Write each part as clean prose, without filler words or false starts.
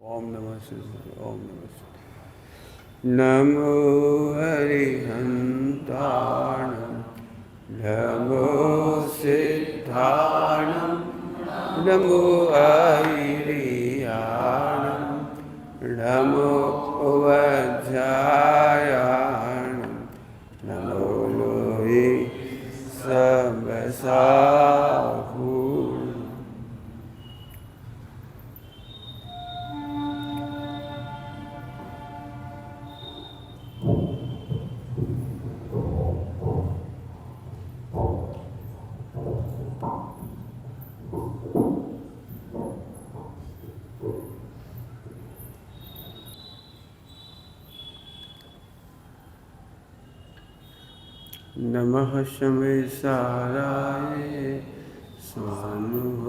ओम नमः शिवाय। ओम नमः शिवाय। नमो हरिहंताणं नमो सिद्धाणं नमो आयिरियाणं नमो वज्रायाणं नमो लोहि सबसाहु। नमः शमेशाराय स्वानुभूत्याचकास्ते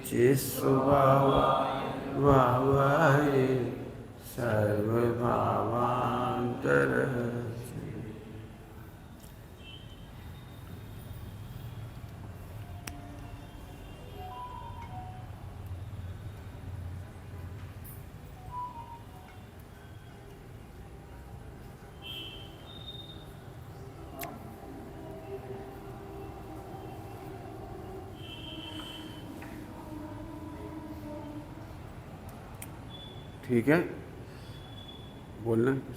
चिस्वभावाय सर्वभावान्तरः। ठीक है, बोलना है कुछ?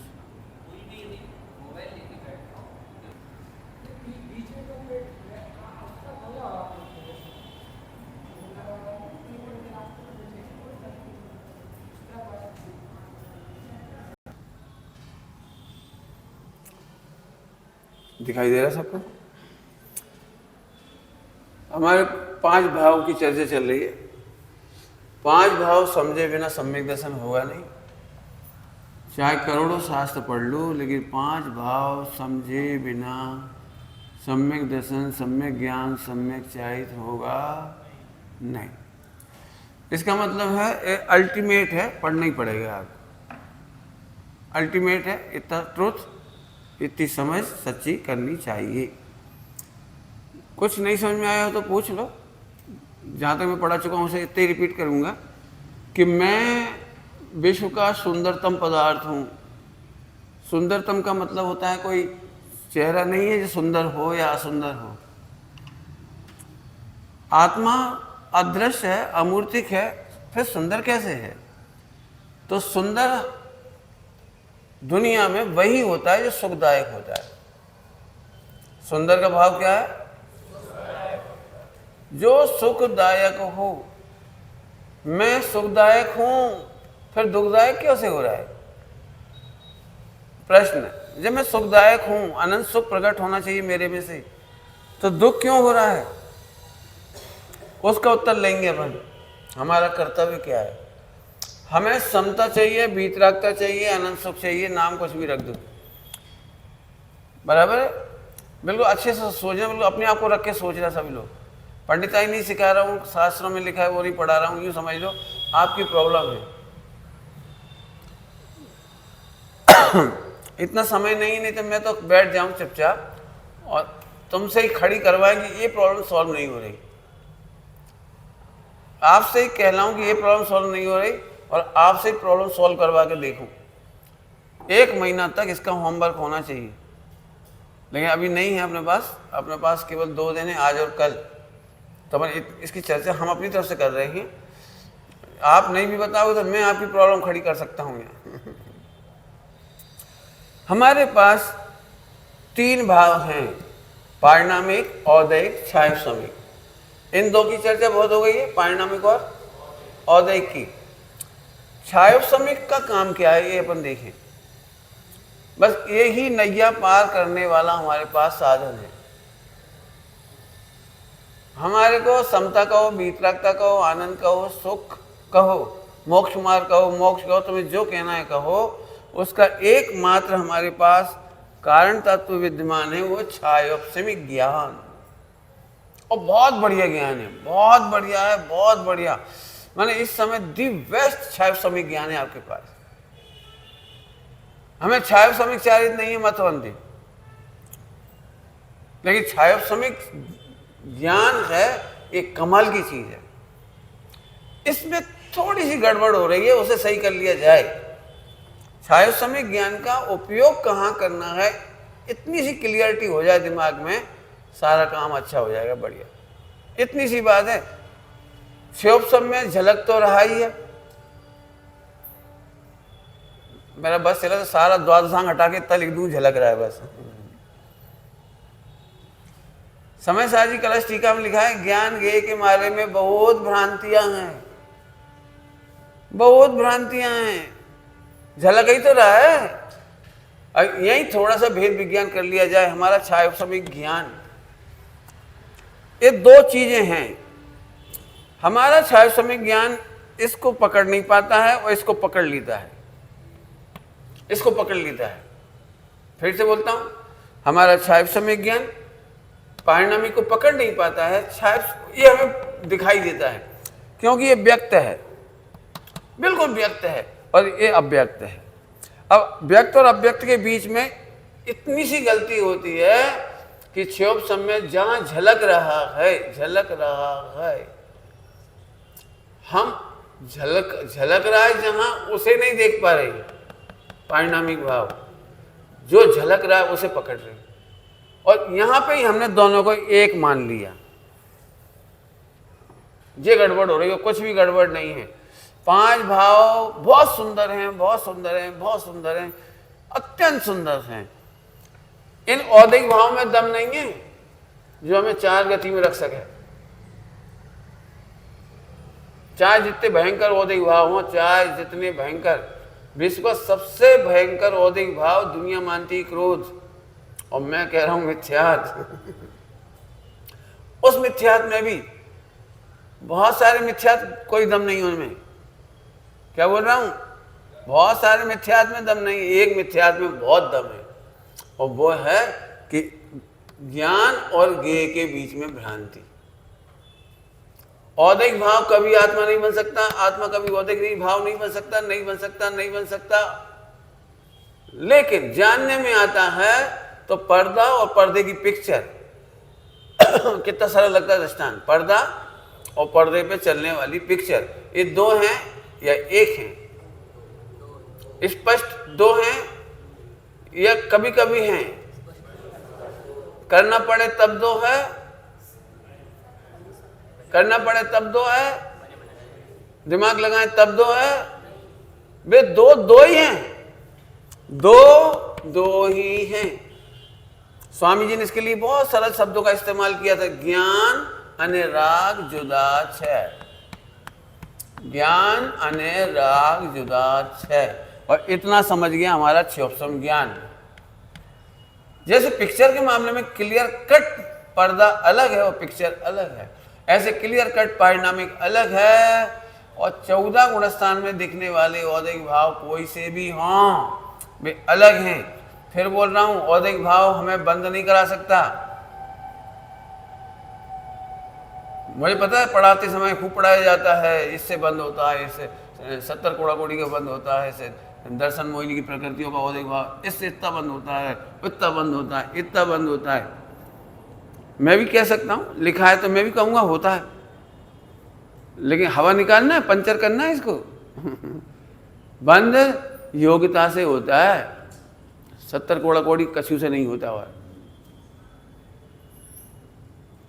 दिखाई दे रहा है सबको? हमारे 5 भाव की चर्चा चल रही है। 5 भाव समझे बिना सम्यक दर्शन होगा नहीं। चाहे करोड़ों शास्त्र पढ़ लो, लेकिन 5 भाव समझे बिना सम्यक दर्शन, सम्यक ज्ञान, सम्यक चाहित होगा नहीं। इसका मतलब है अल्टीमेट है, पढ़ना ही पड़ेगा आपको। अल्टीमेट है, इतना ट्रुथ, इतनी समझ सच्ची करनी चाहिए। कुछ नहीं समझ में आया हो तो पूछ लो। जहाँ तक मैं पढ़ा चुका हूँ उसे इतने ही रिपीट करूँगा कि मैं विश्व का सुंदरतम पदार्थ हूँ। सुंदरतम का मतलब होता है कोई चेहरा नहीं है जो सुंदर हो या असुंदर हो। आत्मा अदृश्य है, अमूर्तिक है, फिर सुंदर कैसे है? तो सुंदर दुनिया में वही होता है जो सुखदायक होता है। सुंदर का भाव क्या है? जो सुखदायक हो। मैं सुखदायक हूं, फिर दुखदायक कैसे हो रहा है? प्रश्न। जब मैं सुखदायक हूं, अनंत सुख प्रकट होना चाहिए मेरे में से, तो दुख क्यों हो रहा है? उसका उत्तर लेंगे अपन। हमारा कर्तव्य क्या है? हमें समता चाहिए, वीतरागता चाहिए, अनंत सुख चाहिए, नाम कुछ भी रख दो, बराबर है? बिल्कुल अच्छे से सोचना, बिल्कुल अपने आप को रख के सोच रहा सभी लोग। पंडिताई नहीं सिखा रहा हूँ, शास्त्रों में लिखा है वो नहीं पढ़ा रहा हूँ, यूँ समझ लो आपकी प्रॉब्लम है। इतना समय नहीं तो मैं तो बैठ जाऊँ चुपचाप और तुमसे ही खड़ी करवाएंगे, ये प्रॉब्लम सॉल्व नहीं हो रही। आपसे ही कहलाऊँ कि ये प्रॉब्लम सॉल्व नहीं हो रही और आपसे ही प्रॉब्लम सॉल्व करवा के देखूँ। 1 महीना तक इसका होमवर्क होना चाहिए, लेकिन अभी नहीं है अपने पास केवल 2 दिन है, आज और कल। तो अपन इसकी चर्चा हम अपनी तरफ से कर रहे हैं। आप नहीं भी बताओगे तो मैं आपकी प्रॉब्लम खड़ी कर सकता हूँ यहाँ। हमारे पास 3 भाव हैं, पारिणामिक, औदैहिक, छायासमिक। इन 2 की चर्चा बहुत हो गई है, पारिणामिक और औदैहिक की। छायासमिक का काम क्या है ये अपन देखें। बस यही नैया पार करने वाला हमारे पास साधन है। हमारे को समता कहो, वीतरागता कहो, आनंद कहो, सुख कहो, मोक्ष मार्ग कहो, मोक्ष कहो, तुम्हें जो कहना है कहो, उसका एकमात्र हमारे पास कारण तत्व विद्यमान है, वो छायासमिक ज्ञान। और बहुत बढ़िया ज्ञान है, बहुत बढ़िया है, बहुत बढ़िया। माने इस समय दी बेस्ट छायासमिक ज्ञान है आपके पास। हमें छायासमिक चाहिए नहीं है मतबंदी, लेकिन छायासमिक ज्ञान है एक कमाल की चीज है। इसमें थोड़ी सी गड़बड़ हो रही है, उसे सही कर लिया जाए। छाया समय ज्ञान का उपयोग कहाँ करना है, इतनी सी क्लियरिटी हो जाए दिमाग में, सारा काम अच्छा हो जाएगा, बढ़िया। इतनी सी बात है। क्षोभ में झलक तो रहा ही है। मेरा बस चला तो सारा द्वादशांग हटा के इतना लिख दूं, झलक रहा है बस। समय साजी कलश टीका में लिखा है, ज्ञान ज्ञेय के मारे में बहुत भ्रांतियां हैं, बहुत भ्रांतियां हैं, झलक ही तो रहा है। यही थोड़ा सा भेद विज्ञान कर लिया जाए। हमारा छायोपसमिक ज्ञान, ये दो चीजें हैं। हमारा छायोपसमिक ज्ञान इसको पकड़ नहीं पाता है और इसको पकड़ लेता है, इसको पकड़ लेता है। फिर से बोलता हूं, हमारा छायोपसमिक ज्ञान पारिणामी को पकड़ नहीं पाता है। ये हमें दिखाई देता है क्योंकि ये व्यक्त है, बिल्कुल व्यक्त है, और ये अव्यक्त है। अब व्यक्त और अव्यक्त के बीच में इतनी सी गलती होती है कि क्षोभ समय जहां झलक रहा है, झलक रहा है, हम झलक रहा है जहां, उसे नहीं देख पा रहे। पारिणामिक भाव जो झलक रहा है उसे पकड़ रहे, और यहां पे ही हमने दोनों को एक मान लिया। ये गड़बड़ हो रही है, कुछ भी गड़बड़ नहीं है। पांच भाव बहुत सुंदर हैं, बहुत सुंदर हैं, बहुत सुंदर हैं, अत्यंत सुंदर हैं। इन औदिक भाव में दम नहीं है जो हमें चार गति में रख सके। चाहे जितने भयंकर औदिक भाव हो, चाहे जितने भयंकर, विश्व का सबसे भयंकर औदिक भाव दुनिया मानती क्रोध, और मैं कह रहा हूं मिथ्यात। उस मिथ्यात में भी बहुत सारे मिथ्यात, कोई दम नहीं उनमें। क्या बोल रहा हूं? बहुत सारे मिथ्यात में दम नहीं, एक मिथ्यात में बहुत दम है, और वो है कि ज्ञान और ज्ञेय के बीच में भ्रांति। औदिक भाव कभी आत्मा नहीं बन सकता, आत्मा कभी औदिक नहीं भाव नहीं बन सकता, नहीं बन सकता, नहीं बन सकता। लेकिन जानने में आता है तो पर्दा और पर्दे की पिक्चर कितना सरल लगता है दृष्टांत। पर्दा और पर्दे पे चलने वाली पिक्चर, ये दो हैं या एक हैं? स्पष्ट दो हैं या कभी कभी हैं? करना पड़े तब दो है, करना पड़े तब दो है, दिमाग लगाएं तब दो है। वे दो दो ही हैं, दो दो ही हैं। स्वामी जी ने इसके लिए बहुत सरल शब्दों का इस्तेमाल किया था। ज्ञान अने राग जुदा छे, ज्ञान अने राग जुदा छे। और इतना समझ गया हमारा क्षोभसम ज्ञान। जैसे पिक्चर के मामले में क्लियर कट पर्दा अलग है और पिक्चर अलग है, ऐसे क्लियर कट पारिणामिक अलग है। और 14 गुणस्थान में दिखने वाले औदिक भाव कोई से भी हों, वे अलग हैं। फिर बोल रहा हूं, औदिक भाव हमें बंद नहीं करा सकता। मुझे पता है पढ़ाते समय खूब पढ़ाया जाता है, इससे बंद होता है, इससे 70 कोड़ा कोड़ी का बंद होता है, इससे दर्शन मोहिनी की प्रकृतियों का औदिक भाव, इससे इतना बंद होता है, इतना बंद होता है, इतना बंद होता है। मैं भी कह सकता हूँ, लिखा है तो मैं भी कहूँगा होता है, लेकिन हवा निकालना है, पंचर करना है इसको। बंद योग्यता से होता है, 70 कोड़ा कोड़ी कछू से नहीं होता हुआ।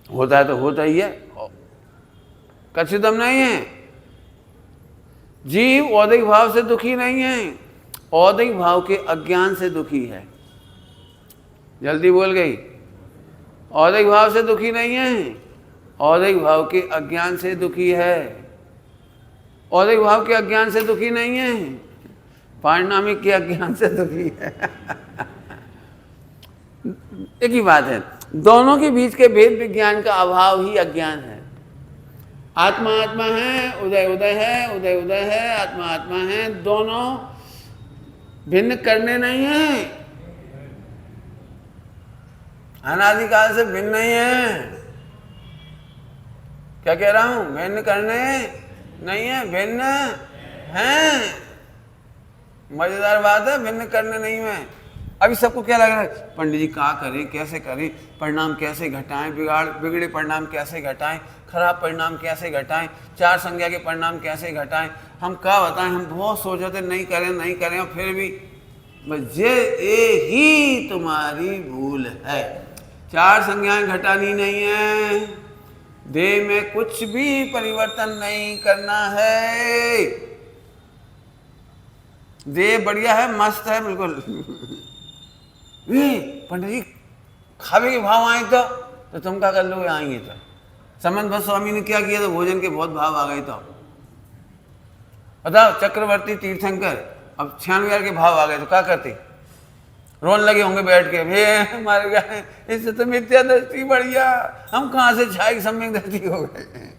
होता है तो होता ही है, कछू दम नहीं है। जीव औदिक भाव से दुखी नहीं है, औदिक भाव के अज्ञान से दुखी है। जल्दी बोल गई, औदिक भाव से दुखी नहीं है, औदिक भाव के अज्ञान से दुखी है। औदिक भाव के अज्ञान से दुखी नहीं है, पारिणामिक के अज्ञान से दुखी है। एक ही बात है, दोनों के बीच के भेद विज्ञान का अभाव ही अज्ञान है। आत्मा आत्मा है, उदय उदय है, उदय उदय है, आत्मा आत्मा है, दोनों भिन्न करने नहीं है, अनादिकाल से भिन्न नहीं है। क्या कह रहा हूं? भिन्न करने नहीं है, भिन्न है। मजेदार बात है, भिन्न करने नहीं है। अभी सबको क्या लग रहा है, पंडित जी क्या करें, कैसे करें, परिणाम कैसे घटाएं, बिगड़े परिणाम कैसे घटाएं, खराब परिणाम कैसे घटाएं, 4 संज्ञा के परिणाम कैसे घटाएं। हम क्या बताएं, हम बहुत सोचे थे नहीं करें और फिर भी ये ही तुम्हारी भूल है। 4 संज्ञाएं घटानी नहीं है, देह में कुछ भी परिवर्तन नहीं करना है। देह बढ़िया है, मस्त है बिल्कुल। पंडित जी खावे के भाव आए तो तुम क्या कर लोगे, आएंगे तो। समंत भट्ट स्वामी ने क्या किया, तो भोजन के बहुत भाव आ गए। तो बताओ, चक्रवर्ती तीर्थंकर अब 96 के भाव आ गए तो क्या करते, रोने लगे होंगे बैठ के, भे मर गए, इससे तो मिथ्या दृष्टि बढ़िया, हम कहाँ से छाई सम्यक दृष्टि हो गए।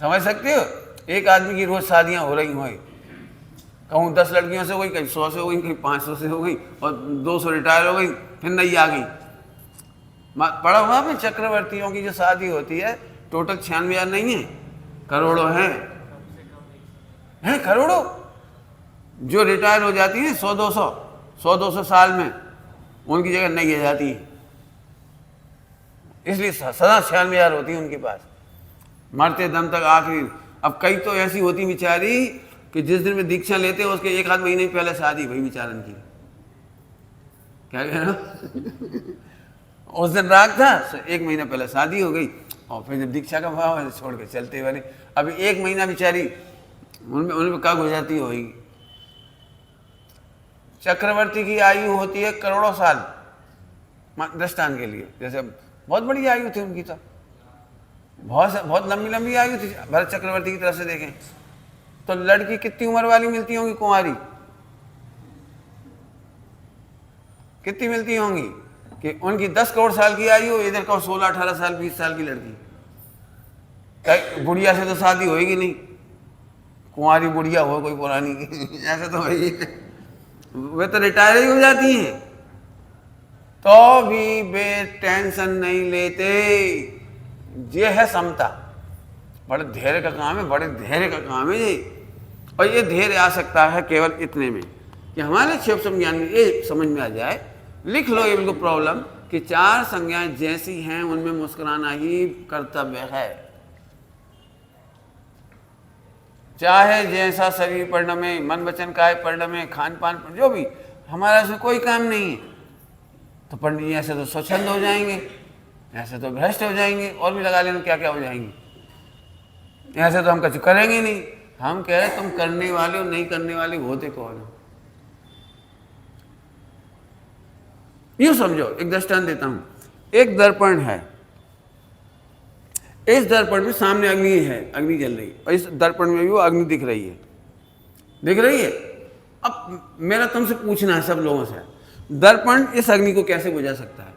समझ सकते हो, एक आदमी की रोज शादियां हो रही हो, कहूँ 10 लड़कियों से हो गई, कहीं 100 से हो गई, कहीं 500 से हो गई, और 200 रिटायर हो गई, फिर नई आ गई। पढ़ा हुआ आपने, चक्रवर्तियों की जो शादी होती है टोटल 96,000 नहीं है, करोड़ों हैं करोड़ों। जो रिटायर हो जाती है 100-200 साल में, उनकी जगह नई आ जाती है, इसलिए सदा 96,000 होती है उनके पास, मरते दम तक आखिरी। अब कई तो ऐसी होती बेचारी कि जिस दिन में दीक्षा लेते हैं उसके 1 आध महीने पहले शादी भाई बेचारन की। क्या कह रहा उस दिन राग था, 1 महीना पहले शादी हो गई, और फिर जब दीक्षा का भाव छोड़ के चलते वाले, अभी 1 महीना बेचारी उनमें क्या गुजरती होगी। चक्रवर्ती की आयु होती है करोड़ों साल, दृष्टांत के लिए, जैसे बहुत बड़ी आयु थी उनकी, तो बहुत लंबी आयु थी भरत चक्रवर्ती की तरफ से देखें तो। लड़की कितनी उम्र वाली मिलती होंगी, कुंवारी कितनी मिलती होंगी कि उनकी 10 करोड़ साल की आयु, इधर का 16-18 साल 20 साल की लड़की। बुढ़िया से तो शादी होएगी नहीं, कुंवारी बुढ़िया हो कोई पुरानी ऐसे तो भाई वे तो रिटायर ही हो जाती हैं, तो भी वे टेंशन नहीं लेते। ये है समता, बड़े धैर्य का काम है, बड़े धैर्य का काम है ये। और ये धैर्य आ सकता है केवल इतने में कि हमारे क्षेत्र ज्ञान में ये समझ में आ जाए, लिख लो ये बिल्कुल प्रॉब्लम, कि 4 संज्ञाएं जैसी हैं उनमें मुस्कुराना ही कर्तव्य है। चाहे जैसा शरीर परिणमे, मन वचन काया परिणमे, खान पान जो भी, हमारा इसमें कोई काम नहीं है। तो पंडित जी ऐसे तो स्वच्छंद हो जाएंगे, ऐसे तो भ्रष्ट हो जाएंगे, और भी लगा लेना क्या क्या हो जाएंगे, ऐसे तो हम कुछ करेंगे नहीं। हम कह रहे तुम करने वाले हो, नहीं करने वाले होते कौन हो। यूं समझो, एक दृष्टांत देता हूं। एक दर्पण है, इस दर्पण में सामने अग्नि है, अग्नि जल रही, और इस दर्पण में भी वो अग्नि दिख रही है, दिख रही है। अब मेरा तुमसे पूछना है सब लोगों से, दर्पण इस अग्नि को कैसे बुझा सकता है?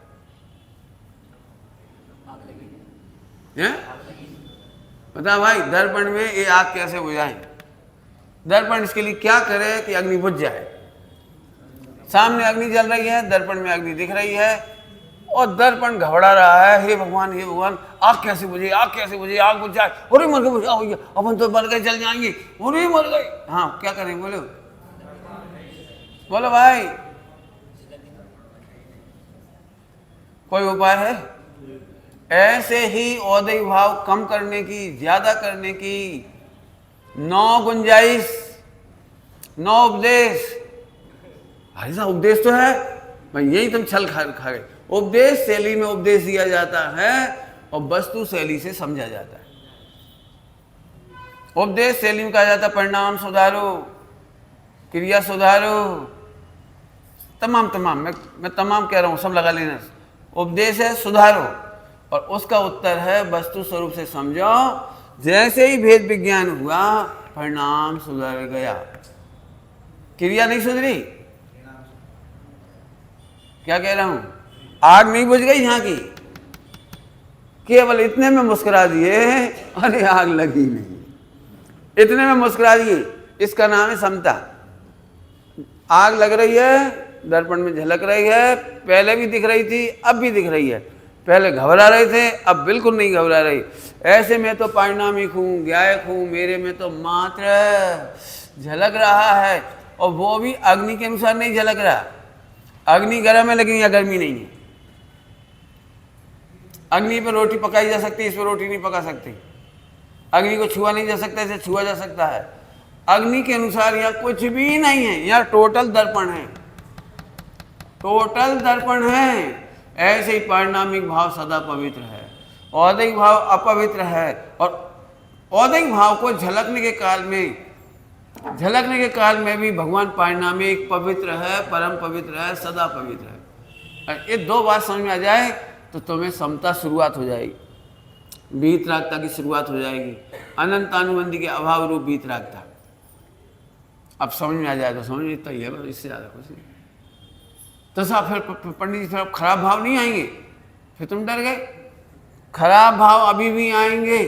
बता भाई, दर्पण में ये आग कैसे बुझाएं? दर्पण इसके लिए क्या करे कि अग्नि बुझ जाए? सामने अग्नि जल रही है, दर्पण में अग्नि दिख रही है, और दर्पण घबरा रहा है, हे भगवान आग कैसे बुझे, आग कैसे बुझे, आग बुझ जाए, अरे मर गए, बुझा हो गया, अपन तो मर गए, जल जाएंगे, अरे मर गए। हाँ, क्या करें, बोलो बोलो भाई, कोई उपाय है? ऐसे ही औदय भाव कम करने की, ज्यादा करने की 9 गुंजाइश, 9 उपदेश। भाई साहब उपदेश तो है भाई, यही तुम छल खा गए। उपदेश शैली में उपदेश दिया जाता है और वस्तु शैली से समझा जाता है। उपदेश शैली में कहा जाता है परिणाम सुधारो, क्रिया सुधारो, तमाम मैं तमाम कह रहा हूं, सब लगा लेना। उपदेश है सुधारो, और उसका उत्तर है वस्तु स्वरूप से समझो। जैसे ही भेद विज्ञान हुआ, परिणाम सुधर गया, क्रिया नहीं सुधरी। क्या कह रहा हूं? आग नहीं बुझ गई यहाँ की, केवल इतने में मुस्कुरा दिए, अरे आग लगी नहीं, इतने में मुस्कुरा दिए। इसका नाम है समता। आग लग रही है, दर्पण में झलक रही है, पहले भी दिख रही थी, अब भी दिख रही है। पहले घबरा रहे थे, अब बिल्कुल नहीं घबरा रही। ऐसे में तो पारिणामिक हूँ, ज्ञायक हूँ, मेरे में तो मात्र झलक रहा है। और वो भी अग्नि के अनुसार नहीं झलक रहा। अग्नि गर्म है लेकिन यह गर्मी नहीं है। अग्नि पर रोटी पकाई जा सकती है, इस पर रोटी नहीं पका सकती। अग्नि को छुआ नहीं जा सकता, इसे छुआ जा सकता है। अग्नि के अनुसार यह कुछ भी नहीं है, यह टोटल दर्पण है, टोटल दर्पण है। ऐसे ही पारिणामिक भाव सदा पवित्र है, औदैहिक भाव अपवित्र है। और औदैहिक भाव को झलकने के काल में भी भगवान पारिणामिक पवित्र है, परम पवित्र है, सदा पवित्र है। ये दो बात समझ में आ जाए तो तुम्हें समता शुरुआत हो जाएगी, वीतरागता की शुरुआत हो जाएगी। अनंतानुबंधी के अभाव रूप वीतरागता अब समझ में आ जाए तो समझ में तो ही है, बस इससे ज़्यादा कुछ नहीं। तो साहब फिर पंडित जी फिर खराब भाव नहीं आएंगे, फिर तुम डर गए। खराब भाव अभी भी आएंगे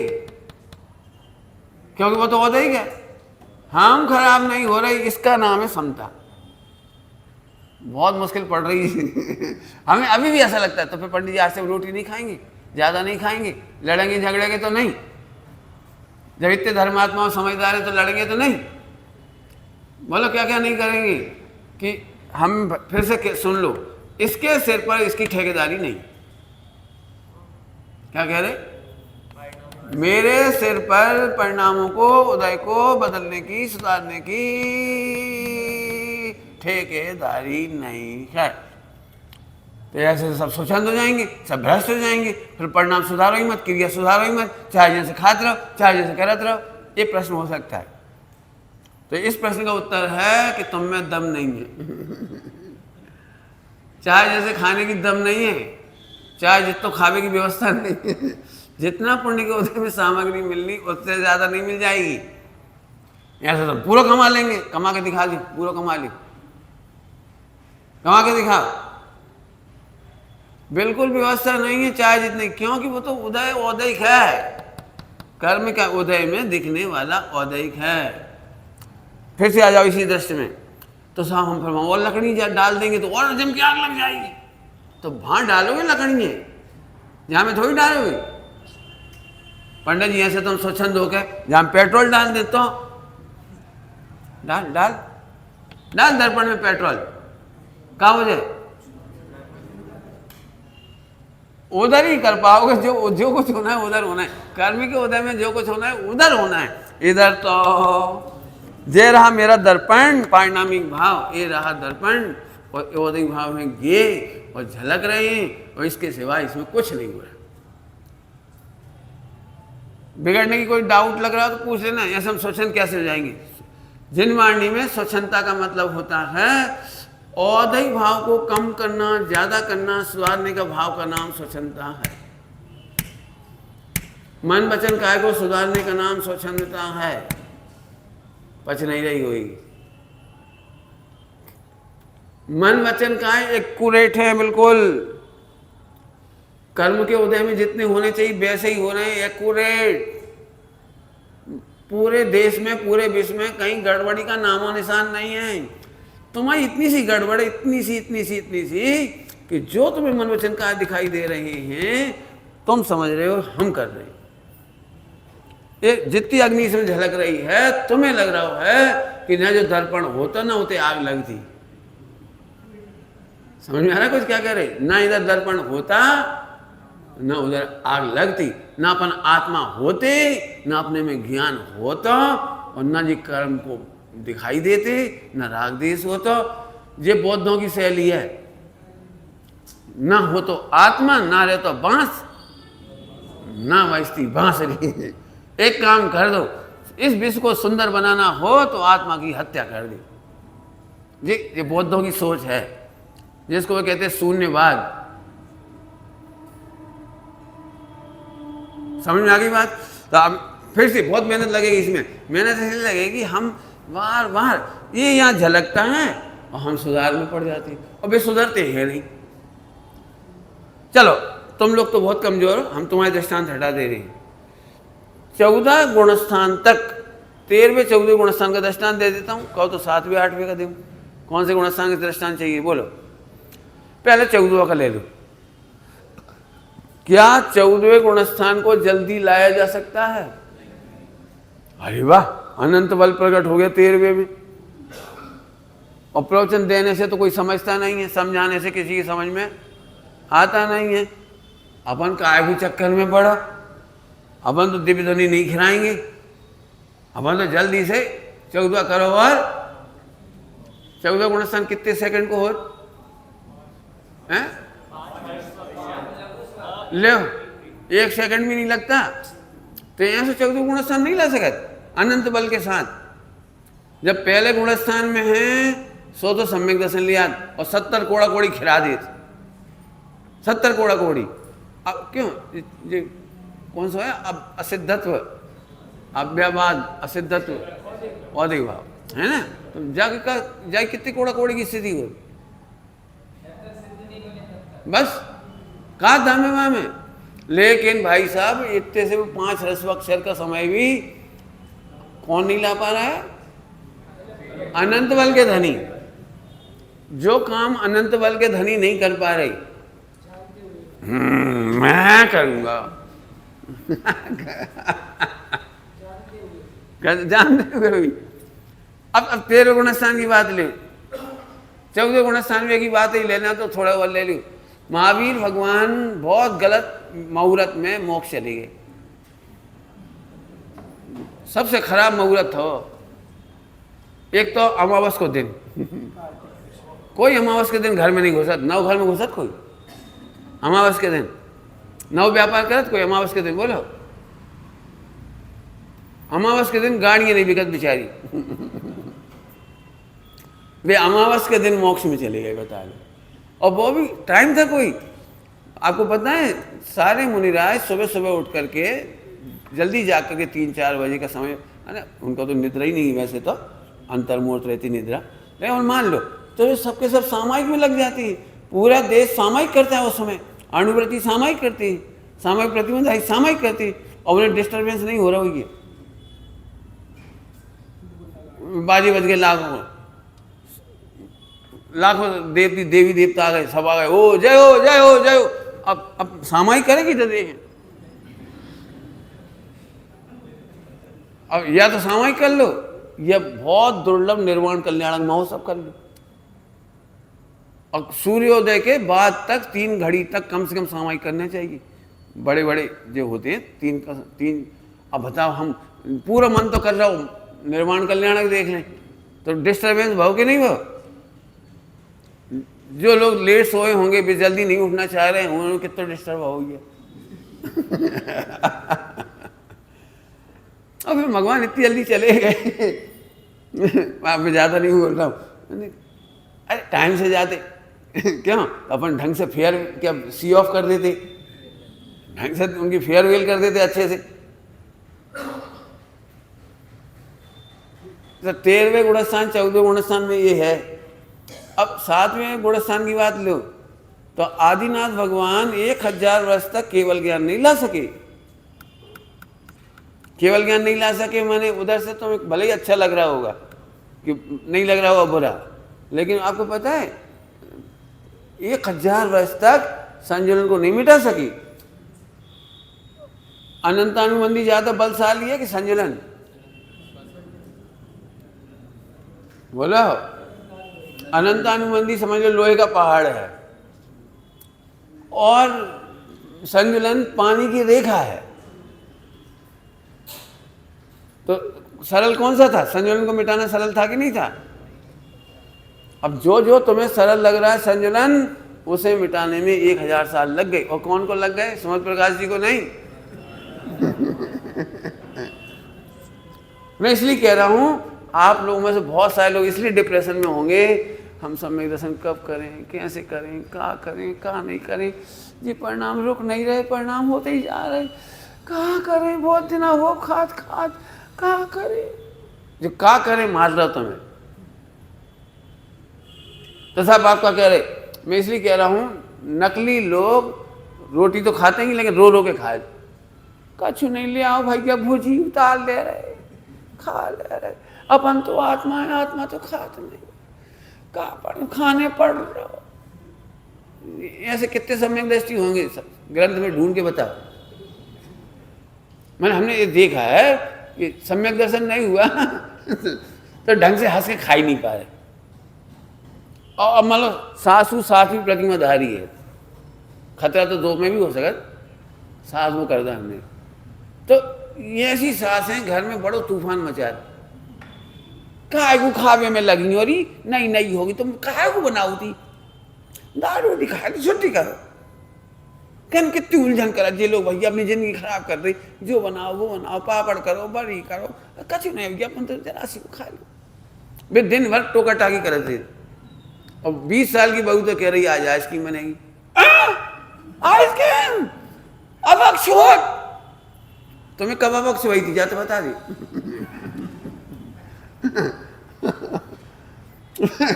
क्योंकि वो तो औदैहिक है, हम खराब नहीं हो रही, इसका नाम है समता। बहुत मुश्किल पड़ रही है हमें अभी भी ऐसा लगता है। तो फिर पंडित जी आज से रोटी नहीं खाएंगे, ज़्यादा नहीं खाएंगे, लड़ेंगे झगड़ेंगे तो नहीं, जब इतने धर्मात्मा समझदार है तो लड़ेंगे तो नहीं। बोलो क्या क्या नहीं करेंगे कि हम फिर से सुन लो, इसके सिर पर इसकी ठेकेदारी नहीं। क्या कह रहे? मेरे सिर पर परिणामों को, उदय को बदलने की, सुधारने की ठेकेदारी नहीं है। तो ऐसे सब स्वच्छंद हो जाएंगे, सब भ्रष्ट हो जाएंगे, फिर परिणाम सुधारो ही मत, क्रिया सुधारो ही मत, चाहे जैसे खाते रहो, चाहे जैसे करते रहो। ये प्रश्न हो सकता है। तो इस प्रश्न का उत्तर है कि तुम में दम नहीं है चाहे जैसे खाने की दम नहीं है, चाहे जितना खावे की व्यवस्था नहीं है, जितना पुण्य के उदय में सामग्री मिलनी उससे ज़्यादा नहीं मिल जाएगी। ऐसा तो पूरा कमा लेंगे, कमा के दिखा दी, पूरा कमा ली, कमा के दिखा। बिल्कुल व्यवस्था नहीं है चाहे जितने, क्योंकि वो तो उदय औदैहिक है, कर्म का उदय में दिखने वाला औदैहिक है। फिर से आ जाओ इसी दृष्टि में। तो साहब हम फिर और लकड़ी डाल देंगे तो और जम की आग लग जाएगी। तो वहाँ डालोगे लकड़ी है, जहाँ में थोड़ी डालोगे। पंडित जी ऐसे तुम स्वच्छंद हो गए, जहाँ पेट्रोल डाल देते हो, डाल डाल डाल दर्पण में पेट्रोल, कहाँ हो जाए? उधर ही कर पाओगे। जो कुछ होना है उधर होना है, कर्म के उदय में जो कुछ होना है उधर होना है। इधर तो जे रहा मेरा दर्पण, पारिणामिक भाव, ये रहा दर्पण, और औदैहिक भाव में गे और झलक रहे हैं, और इसके सिवा इसमें कुछ नहीं हो रहा। बिगड़ने की कोई डाउट लग रहा हो तो पूछ लेना, ऐसे हम स्वच्छंद कैसे हो जाएंगे। जिन वाणी में स्वच्छंदता का मतलब होता है औदैहिक भाव को कम करना, ज्यादा करना, सुधारने का भाव का नाम स्वच्छंदता है। मन वचन काय को सुधारने का नाम स्वच्छंदता है। पच नहीं रही होगी। मन वचन काय एक्यूरेट है बिल्कुल, कर्म के उदय में जितने होने चाहिए वैसे ही हो रहे हैं, एक्यूरेट। पूरे देश में, पूरे विश्व में कहीं गड़बड़ी का नामो निशान नहीं है। तुम्हारी इतनी सी गड़बड़, इतनी सी कि जो तुम्हें मन वचन काय दिखाई दे रहे हैं, तुम समझ रहे हो हम कर रहे हैं। ये जितनी अग्नि इसमें झलक रही है, तुम्हें लग रहा है कि न जो दर्पण होता ना होते आग लगती। समझ में आ रहा है कुछ क्या कह रहे? ना इधर दर्पण होता ना उधर आग लगती, ना अपन आत्मा होते, ना अपने में ज्ञान होता, और ना जी कर्म को दिखाई देते, ना राग देश होता। ये बौद्धों की शैली है, ना हो तो आत्मा, ना रहे तो बांस, ना बजती बांसुरी। एक काम कर दो, इस विश्व को सुंदर बनाना हो तो आत्मा की हत्या कर दी। ये बौद्धों की सोच है, जिसको वो कहते हैं शून्यवाद। समझ में आ गई बात? तो अब फिर से बहुत मेहनत लगेगी इसमें। मेहनत इसलिए लगेगी हम बार बार ये यहाँ झलकता है और हम सुधार में पड़ जाते हैं, और वे सुधरते हैं नहीं। चलो तुम लोग तो बहुत कमजोर हो, हम तुम्हारे दृष्टांत हटा दे रहे हैं। 14 गुणस्थान तक, 13वें 14वें गुणस्थान का दृष्टांत दे देता हूँ। कहो तो 7वें 8वें का दूँ, कौन से गुणस्थान का दृष्टांत चाहिए बोलो? पहले 14वां का ले लो। क्या 14वें गुणस्थान को जल्दी लाया जा सकता है? अरे वाह, अनंत बल प्रकट हो गया 13वें में। और प्रवचन देने से तो कोई समझता नहीं है, समझाने से किसी की समझ में आता नहीं है। अपन काय भी चक्कर में पड़ा, अपन तो दिव्य ध्वनि नहीं खिलाएंगे, अपन तो जल्दी से 14 करो और 14 गुणस्थान कितने सेकंड को हो हैं? ले 1 सेकंड भी नहीं लगता, तो यहाँ से 14 गुणस्थान नहीं ला सकते अनंत बल के साथ। जब पहले गुणस्थान में है सो तो सम्यक दर्शन लिया और 70 कोड़ा कोड़ी खिला दी, 70 कोड़ा कोड़ी। अब क्यों ये कौन सा है? अब असिद्धत्व, अव्यवाद, असिद्धत्व, औदिक भाव है ना। तो जाके कितनी कोड़ा कोड़ी की स्थिति हो, बस कहा धाम में वहां में। लेकिन भाई साहब इतने से 5 रसवक्षर का समय भी कौन नहीं ला पा रहा है? अनंत बल के धनी। जो काम अनंत बल के धनी नहीं कर पा रही, मैं करूंगा। जानते हो भी। अब 13 गुणस्थान की बात ले, 14 गुणस्थान की बात ही लेना तो थोड़ा और ले लूं। महावीर भगवान बहुत गलत मुहूर्त में मोक्ष चले गए, सबसे खराब मुहूर्त था। एक तो अमावस को दिन, कोई अमावस के दिन घर में नहीं घुसत, नौ घर में घुसत कोई अमावस के दिन, नौ व्यापार करत कोई अमावस के दिन। बोलो अमावस के दिन गाड़ियां नहीं बिकत बेचारी। वे अमावस के दिन मोक्ष में चले गए, बता लो। और वो भी टाइम था कोई, आपको पता है सारे मुनिराज सुबह सुबह उठ करके जल्दी जा करके 3-4 बजे का समय है ना, उनको तो निद्रा ही नहीं, वैसे तो अंतर्मुहूर्त रहती निद्रा, लेकिन मान लो तो ये सबके सब सामायिक में लग जाती है। पूरा देश सामायिक करता है उस समय, अणुव्रति सामायिक करती है, सामायिक प्रतिबंध सामायिक करती है, और उन्हें डिस्टर्बेंस नहीं हो रहा होगी। बाजी बज गए, लाखों देवी देवता आ गए, सब आ गए, ओ जय हो जय हो जय हो। अब सामायिक करेगी तो देखें, अब या तो सामायिक कर लो या बहुत दुर्लभ निर्वाण कल्याणक महोत्सव कर लो। और सूर्योदय के बाद तक 3 घड़ी तक कम से कम सामायिक करने चाहिए। बड़े बड़े जो होते हैं 3। अब बताओ हम पूरा मन तो कर रहा हूँ निर्वाण कल्याणक देख लें, तो डिस्टर्बेंस भाव के नहीं भाव। जो लोग लेट सोए होंगे, वे जल्दी नहीं उठना चाह रहे हैं, उन्होंने कितना डिस्टर्ब हो गया। और फिर भगवान इतनी जल्दी चले गए। मैं ज़्यादा नहीं बोल रहा हूँ, अरे टाइम से जाते क्यों, अपन ढंग से फेयर क्या सी ऑफ कर देते, ढंग से उनकी फेयरवेल कर देते अच्छे से। तो 13वें गुणस्थान 14वें गुणस्थान में ये है। अब 7वें गुणस्थान की बात लो तो आदिनाथ भगवान 1000 वर्ष तक केवल ज्ञान नहीं ला सके। केवल ज्ञान नहीं ला सके माने उधर से तो भले ही अच्छा लग रहा होगा कि नहीं लग रहा होगा बुरा, लेकिन आपको पता है 1000 वर्ष तक संजुलन को नहीं मिटा सकी। अनंतानुबंधी ज्यादा बलशाली है कि संजुलन? बोलो, अनंतानुबंधी समझ लो लोहे का पहाड़ है और संजुलन पानी की रेखा है। तो सरल कौन सा था? संजुलन को मिटाना सरल था कि नहीं था? अब जो जो तुम्हें सरल लग रहा है संजुलन, उसे मिटाने में 1000 साल लग गए। और कौन को लग गए? सुमत प्रकाश जी को नहीं। मैं इसलिए कह रहा हूं, आप लोगों में से बहुत सारे लोग इसलिए डिप्रेशन में होंगे, हम सम्यक दर्शन कब करें, कैसे करें, क्या करें, क्या नहीं करें, जी परिणाम रुक नहीं रहे, परिणाम होते ही जा रहे, क्या करें, बहुत दिन हो खाद क्या करें। जो क्या करें मार रहा तुम्हें, तो साहब आपका कह रहे, मैं इसलिए कह रहा हूं, नकली लोग रोटी तो खाते ही लेकिन रो रो के खाए। कछु नहीं ले आओ भाई, क्या भूजी उतार ले रहे, खा ले रहे। अपन तो आत्मा है, आत्मा तो खाते नहीं, का पढ़ खाने पड़ रहे हो। ऐसे कितने सम्यक दृष्टि होंगे, ग्रंथ में ढूंढ के बताओ। मैंने हमने ये देखा है कि सम्यक दर्शन नहीं हुआ तो ढंग से हंस के खा ही नहीं पा रहे। और मतलब सासू सातवीं प्रतिमाधारी है, खतरा तो दो में भी हो सकता, सास वो कर दा हमने। तो ये ऐसी सास हैं घर में बड़ो तूफान मचा दे, काय को खावे में लगी हो रही नहीं नहीं होगी, तुम काय को बनाऊ थी, दाल रोटी खा ली छुट्टी करो, कम कितनी उलझन करा जे लोग भैया अपनी जिंदगी खराब कर रही, जो बनाओ वो बनाओ, पापड़ करो बड़ी करो, कछु नहीं भैया अपन तो जरा सी खा लो। वे दिन भर टोका टाकी करे थे, और 20 साल की बहू तो कह रही आज आइसक्रीम बनेगी, आइसक्रीम अब अक्षोट, तुम्हें कब अब अक्ष हुई थी जाते बता दी।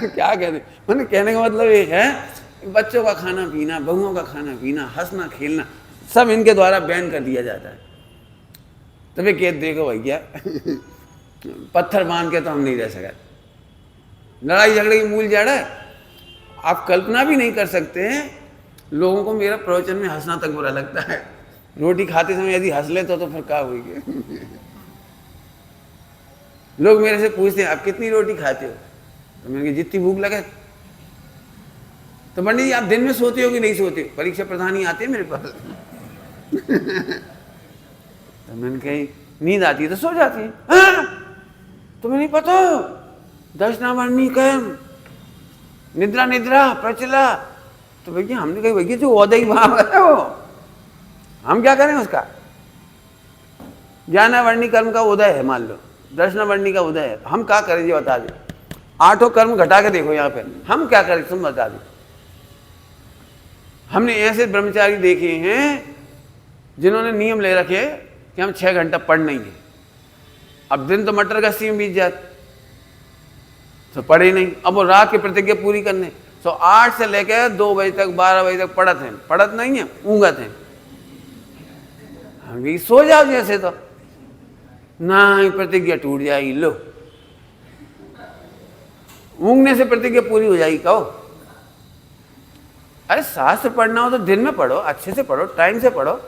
क्या कहते, मैंने कहने का मतलब ये है बच्चों का खाना पीना, बहुओं का खाना पीना, हंसना खेलना सब इनके द्वारा बैन कर दिया जाता है। तो वे कहते देखो भैया पत्थर बांध के तो हम नहीं रह सके, लड़ाई झगड़े की मूल जड़ है। आप कल्पना भी नहीं कर सकते हैं, लोगों को मेरा प्रवचन में हंसना तक बुरा लगता है। रोटी खाते समय यदि हंस ले तो फिर क्या होगी। लोग मेरे से पूछते हैं आप कितनी रोटी खाते हो, तो मैंने कहा जितनी भूख लगे। तो पंडित जी आप दिन में सोते हो कि नहीं सोते हो, परीक्षा प्रधानी आते हैं मेरे पास। तो मैंने कही नींद आती है तो सो जाती है। तुम्हें नहीं पता दशनावर्णी कर्म निद्रा निद्रा प्रचला। तो भैया हमने कही भैया जो औदई भाव है वो हम क्या करें उसका, ज्ञानावर्णी कर्म का उदय है, मान लो दर्शनावर्णी का उदय है, हम क्या करें ये बता दे। 8 कर्म घटा के देखो यहाँ पे हम क्या करें तुम बता दो। हमने ऐसे ब्रह्मचारी देखे हैं जिन्होंने नियम ले रखे कि हम 6 घंटा पढ़ नहीं है। अब दिन तो मटर गश्ती में बीत जाते तो पढ़े नहीं, अब वो रात की प्रतिज्ञा पूरी करने, तो 8 से लेकर 2 बजे तक 12 बजे तक पढ़त हैं, पढ़त नहीं है ऊँगत हैं। हम भी सो जाओ जैसे तो ना प्रतिज्ञा टूट जाएगी, लो ऊँगने से प्रतिज्ञा पूरी हो जाएगी। कहो अरे शास्त्र पढ़ना हो तो दिन में पढ़ो, अच्छे से पढ़ो, टाइम से पढ़ो,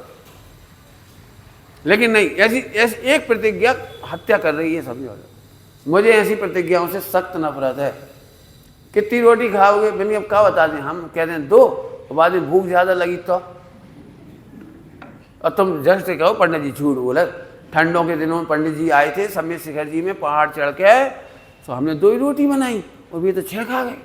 लेकिन नहीं ऐसी एक प्रतिज्ञा हत्या कर रही है समझो। मुझे ऐसी प्रतिज्ञाओं से सख्त नफरत है। कितनी रोटी खाओगे, मैंने अब क्या बता दें, हम कहते हैं 2 और बाद में भूख ज्यादा लगी तो, और तुम जस्ट से कहो पंडित जी झूठ बोला। ठंडों के दिनों में पंडित जी आए थे समय शिखर जी में पहाड़ चढ़ के, तो हमने 2 ही रोटी बनाई और भी तो 6 खा गए।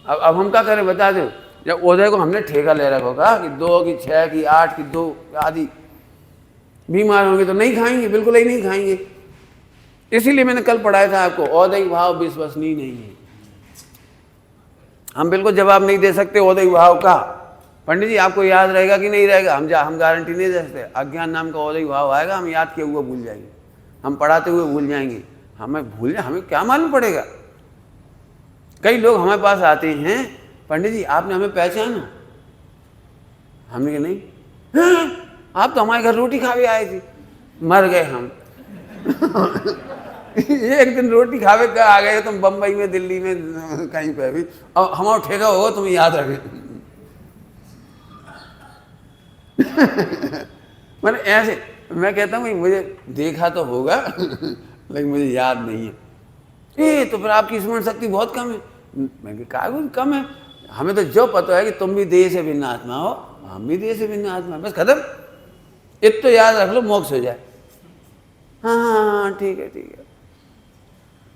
अब हम क्या करें बता दो। जब उदय को हमने ठेका ले रखा होगा कि 2 की 6 की 8 की 2 आदि, बीमार होंगे तो नहीं खाएंगे, बिल्कुल ही नहीं खाएंगे। इसीलिए मैंने कल पढ़ाया था आपको औदय भाव विश्वसनीय नहीं है। हम बिल्कुल जवाब नहीं दे सकते औदय भाव का। पंडित जी आपको याद रहेगा कि नहीं रहेगा, हम गारंटी नहीं दे सकते। अज्ञान नाम का औदय भाव आएगा, हम याद किए हुए भूल जाएंगे, हम पढ़ाते हुए भूल जाएंगे, हमें क्या मालूम पड़ेगा। कई लोग हमारे पास आते हैं पंडित जी आपने हमें पहचाना, हमने कहा नहीं, आप तो हमारे घर रोटी खावे आए थे, मर गए हम। एक दिन रोटी खावे का आ गए तुम बम्बई में दिल्ली में कहीं पे भी, और हमारा ठेका होगा तुम्हें याद रखे। मैंने ऐसे मैं कहता हूँ मुझे देखा तो होगा लेकिन मुझे याद नहीं है। तो फिर आपकी स्मरण शक्ति बहुत कम है। मैं कहा कम है, हमें तो जो पता है कि तुम भी देह से भिन्न आत्मा हो, हम भी देह से भिन्न आत्मा, बस खत्म। इत तो याद रख लो मोक्ष हो जाए। हाँ ठीक है ठीक है।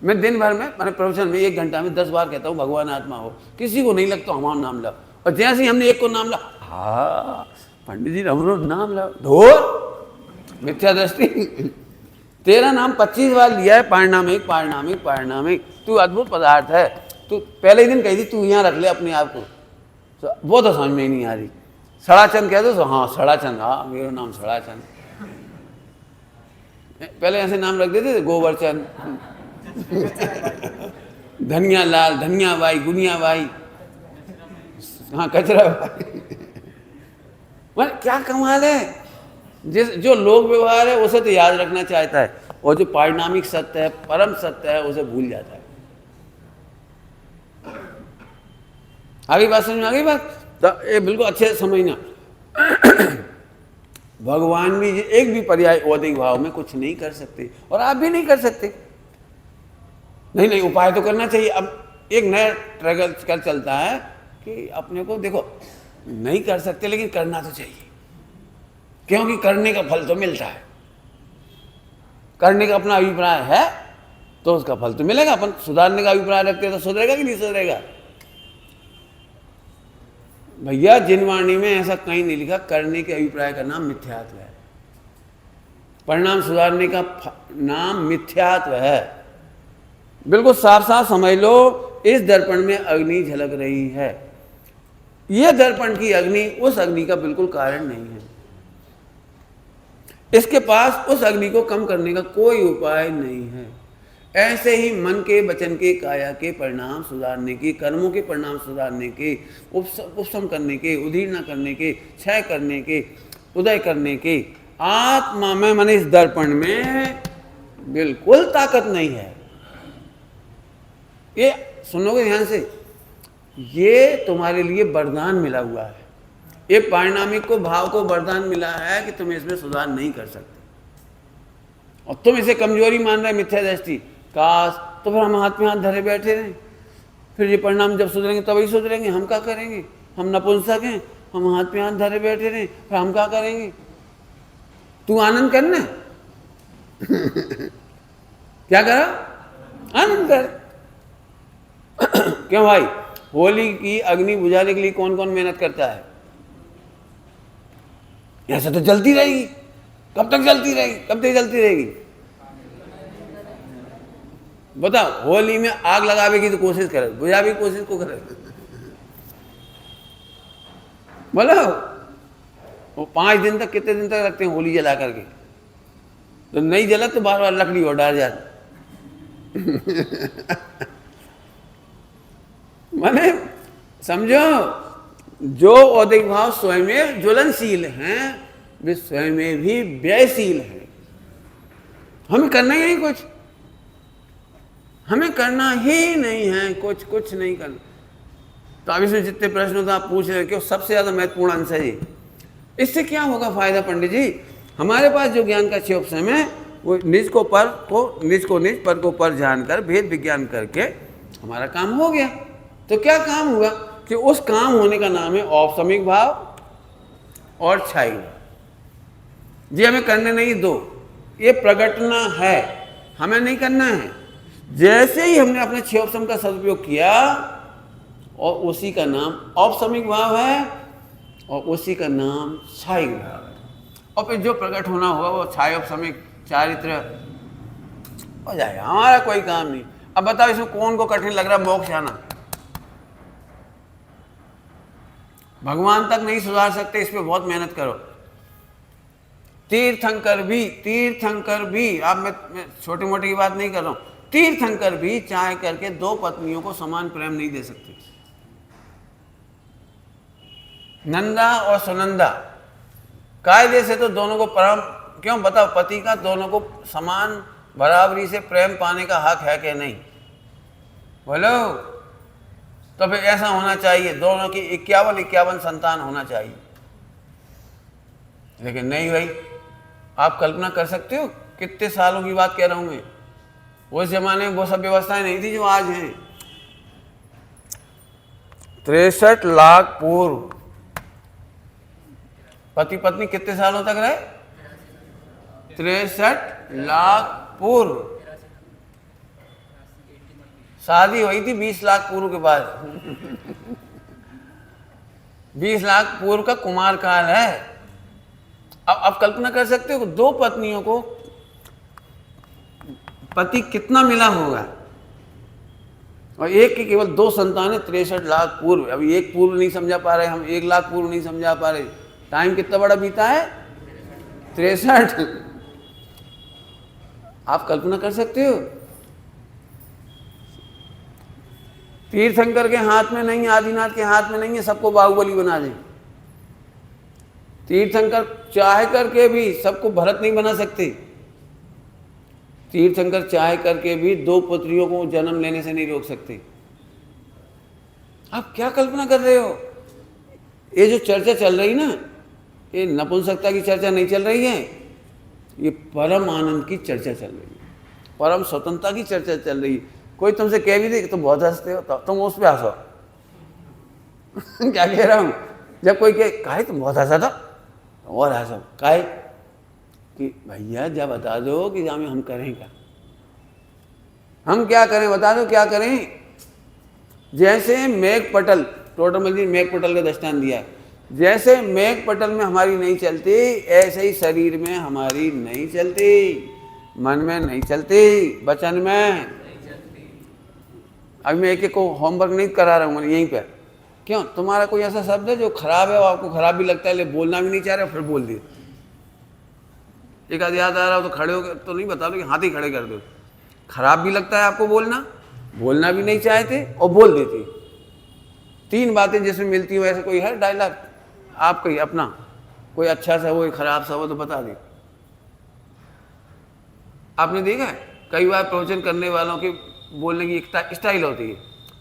मैं दिन भर में मैंने प्रवचन में 1 घंटा में 10 बार कहता हूँ भगवान आत्मा हो, किसी को नहीं लगता हमारा नाम लो, और जैसे ही हमने एक को नाम ला, हाँ पंडित जी हमरो नाम लो, ढोर मिथ्या दृष्टि। तेरा नाम 25 बार लिया है, पारिणामिक पारिणामिक पारिणामिक, तू अद्भुत पदार्थ है। तू पहले ही दिन कही थी तू यहाँ रख ले अपने आप को, तो वो तो समझ में ही नहीं आ रही। सड़ाचंद कह दो तो हाँ सड़ाचंद, हाँ मेरा नाम सड़ाचंद। पहले ऐसे नाम रख देते थे गोवर्चंद, धनिया लाल, धनिया बाई, गुनिया बाई, हाँ कचरा बाई। मतलब क्या कमाल है, जो लोक व्यवहार है उसे तो याद रखना चाहता है, और जो पारिणामिक सत्य है परम सत्य है उसे भूल जाता है। आगे बात समझ में आ गई बात, तो ये बिल्कुल अच्छे से समझना। भगवान भी एक भी पर्याय औदिक भाव में कुछ नहीं कर सकते, और आप भी नहीं कर सकते। नहीं उपाय तो करना चाहिए। अब एक नया ट्रगल कर चलता है कि अपने को देखो नहीं कर सकते लेकिन करना तो चाहिए, क्योंकि करने का फल तो मिलता है। करने का अपना अभिप्राय है तो उसका फल तो मिलेगा। अपन सुधारने का अभिप्राय रखते हैं तो सुधरेगा कि नहीं सुधरेगा? भैया जिनवाणी में ऐसा कहीं नहीं लिखा करने के अभिप्राय का नाम मिथ्यात्व है, परिणाम सुधारने का नाम मिथ्यात्व है। बिल्कुल साफ साफ समझ लो, इस दर्पण में अग्नि झलक रही है। यह दर्पण की अग्नि उस अग्नि का बिल्कुल कारण नहीं है। इसके पास उस अग्नि को कम करने का कोई उपाय नहीं है। ऐसे ही मन के, वचन के, काया के परिणाम सुधारने के, कर्मों के परिणाम सुधारने के, उपशम करने के, उदीर्ण करने के, क्षय करने के, उदय करने के आत्मा में, माने इस दर्पण में बिल्कुल ताकत नहीं है। ये सुनोगे ध्यान से, ये तुम्हारे लिए वरदान मिला हुआ है। ये पारिणामिक को, भाव को वरदान मिला है कि तुम इसमें सुधार नहीं कर सकते और तुम इसे कमजोरी मान रहे, मिथ्या दृष्टि। काश तो फिर हम हाथ में हाथ धरे बैठे रहे, फिर ये परिणाम जब सुधरेंगे तभी सुधरेंगे। हम क्या करेंगे? हम नपुंसक हैं, हम हाथ में हाथ धरे बैठे रहे, फिर हम क्या करेंगे? तू आनंद करना क्या करा? आनंद कर। क्यों भाई? होली की अग्नि बुझाने के लिए कौन कौन मेहनत करता है? ऐसा तो जलती रहेगी। कब तक जलती रहेगी? कब तक जलती रहेगी? बताओ, होली में आग लगावे की तो कोशिश करे, बुझावे की कोशिश को करे। बोलो, वो 5 दिन तक, कितने दिन तक रखते हैं होली जला करके? तो नहीं जला तो बार बार लकड़ी और डाल जाती। माने समझो, जो औदिक भाव स्वयं में ज्वलनशील हैं वे स्वयं में भी व्ययशील हैं। हमें करना ही नहीं कुछ, हमें करना ही नहीं है कुछ नहीं करना। तो अब इसमें जितने प्रश्न आप पूछ रहे हो, सबसे ज्यादा महत्वपूर्ण आंसर है इससे क्या होगा फायदा पंडित जी? हमारे पास जो ज्ञान का क्षयोपशम है वो निज को पर को, निज को निज, पर को पर जानकर भेद विज्ञान करके हमारा काम हो गया। तो क्या काम हुआ कि उस काम होने का नाम है औपसमिक भाव और छाई भाव। जी हमें करने नहीं दो, ये प्रगटना है, हमें नहीं करना है। जैसे ही हमने अपने क्षयोपशम का सदुपयोग किया और उसी का नाम औपसमिक भाव है और उसी का नाम छाई भाव है। और फिर जो प्रकट होना होगा वो छाई औपसमिक चारित्र हो जाएगा, हमारा कोई काम नहीं। अब बताओ इसमें कौन को कठिन लग रहा है मोक्ष आना? भगवान तक नहीं सुधार सकते, इस पे बहुत मेहनत करो। तीर्थंकर भी आप, मैं छोटी मोटी की बात नहीं कर रहा हूं, तीर्थंकर भी चाहे करके 2 पत्नियों को समान प्रेम नहीं दे सकते। नंदा और सुनंदा कायदे से तो दोनों को परम, क्यों बताओ, पति का दोनों को समान बराबरी से प्रेम पाने का हक है कि नहीं? बोलो। तो फिर ऐसा होना चाहिए, दोनों की 51 संतान होना चाहिए। लेकिन नहीं भाई, आप कल्पना कर सकते हो कितने सालों की बात कह रहा हूं मैं। उस जमाने में वो सब व्यवस्थाएं नहीं थी जो आज हैं। 63 लाख पूर्व पति पत्नी कितने सालों तक रहे? 63 लाख पूर्व। शादी हुई थी 20 लाख पूर्व के बाद। 20 लाख पूर्व का कुमार काल है। अब कल्पना कर सकते हो 2 पत्नियों को पति कितना मिला होगा, और एक की केवल 2 संतान है। 63 लाख पूर्व। अभी एक पूर्व नहीं समझा पा रहे हम, 1 लाख पूर्व नहीं समझा पा रहे। टाइम कितना बड़ा बीता है? 63। आप कल्पना कर सकते हो? तीर्थंकर के हाथ में नहीं है, आदिनाथ के हाथ में नहीं है सबको बाहुबली बना दे। तीर्थंकर चाहे करके भी सबको भरत नहीं बना सकते। तीर्थंकर चाहे करके भी 2 पुत्रियों को जन्म लेने से नहीं रोक सकते। आप क्या कल्पना कर रहे हो? ये जो चर्चा चल रही ना, ये नपुंसकता की चर्चा नहीं चल रही है, ये परम आनंद की चर्चा चल रही है, परम स्वतंत्रता की चर्चा चल रही है। कोई तुमसे कह भी दे कि तुम बहुत हंसते हो तो तुम उस पर हंसो। क्या कह रहा हूँ? जब कोई कहे काहे तुम बहुत हंसा था, और हंसो। काहे कि भैया जब बता दो कि जामे हम करें क्या, हम क्या करें, बता दो क्या करें। जैसे मेघ पटल, टोटल जी मेघ पटल का दृष्टांत दिया है, जैसे मेघ पटल में हमारी नहीं चलती, ऐसे ही शरीर में हमारी नहीं चलती, मन में नहीं चलती, वचन में। अभी मैं एक एक को होमवर्क नहीं करा रहा हूँ यहीं पे। क्यों? तुम्हारा कोई ऐसा शब्द है जो खराब है और आपको खराब भी लगता है, ले बोलना भी नहीं चाह रहे, फिर बोल दिए। एक आध याद आ रहा हो तो खड़े हो गए तो नहीं बता दो कि हाथ ही खड़े कर दो। खराब भी लगता है आपको बोलना, बोलना भी नहीं चाहते और बोल देते। तीन बातें जिसमें मिलती हो, ऐसा कोई है डायलॉग आपका ही अपना, कोई अच्छा सा हो खराब सा हो तो बता दे। आपने देखा है कई बार प्रवचन करने वालों के बोलने की एक स्टाइल होती है,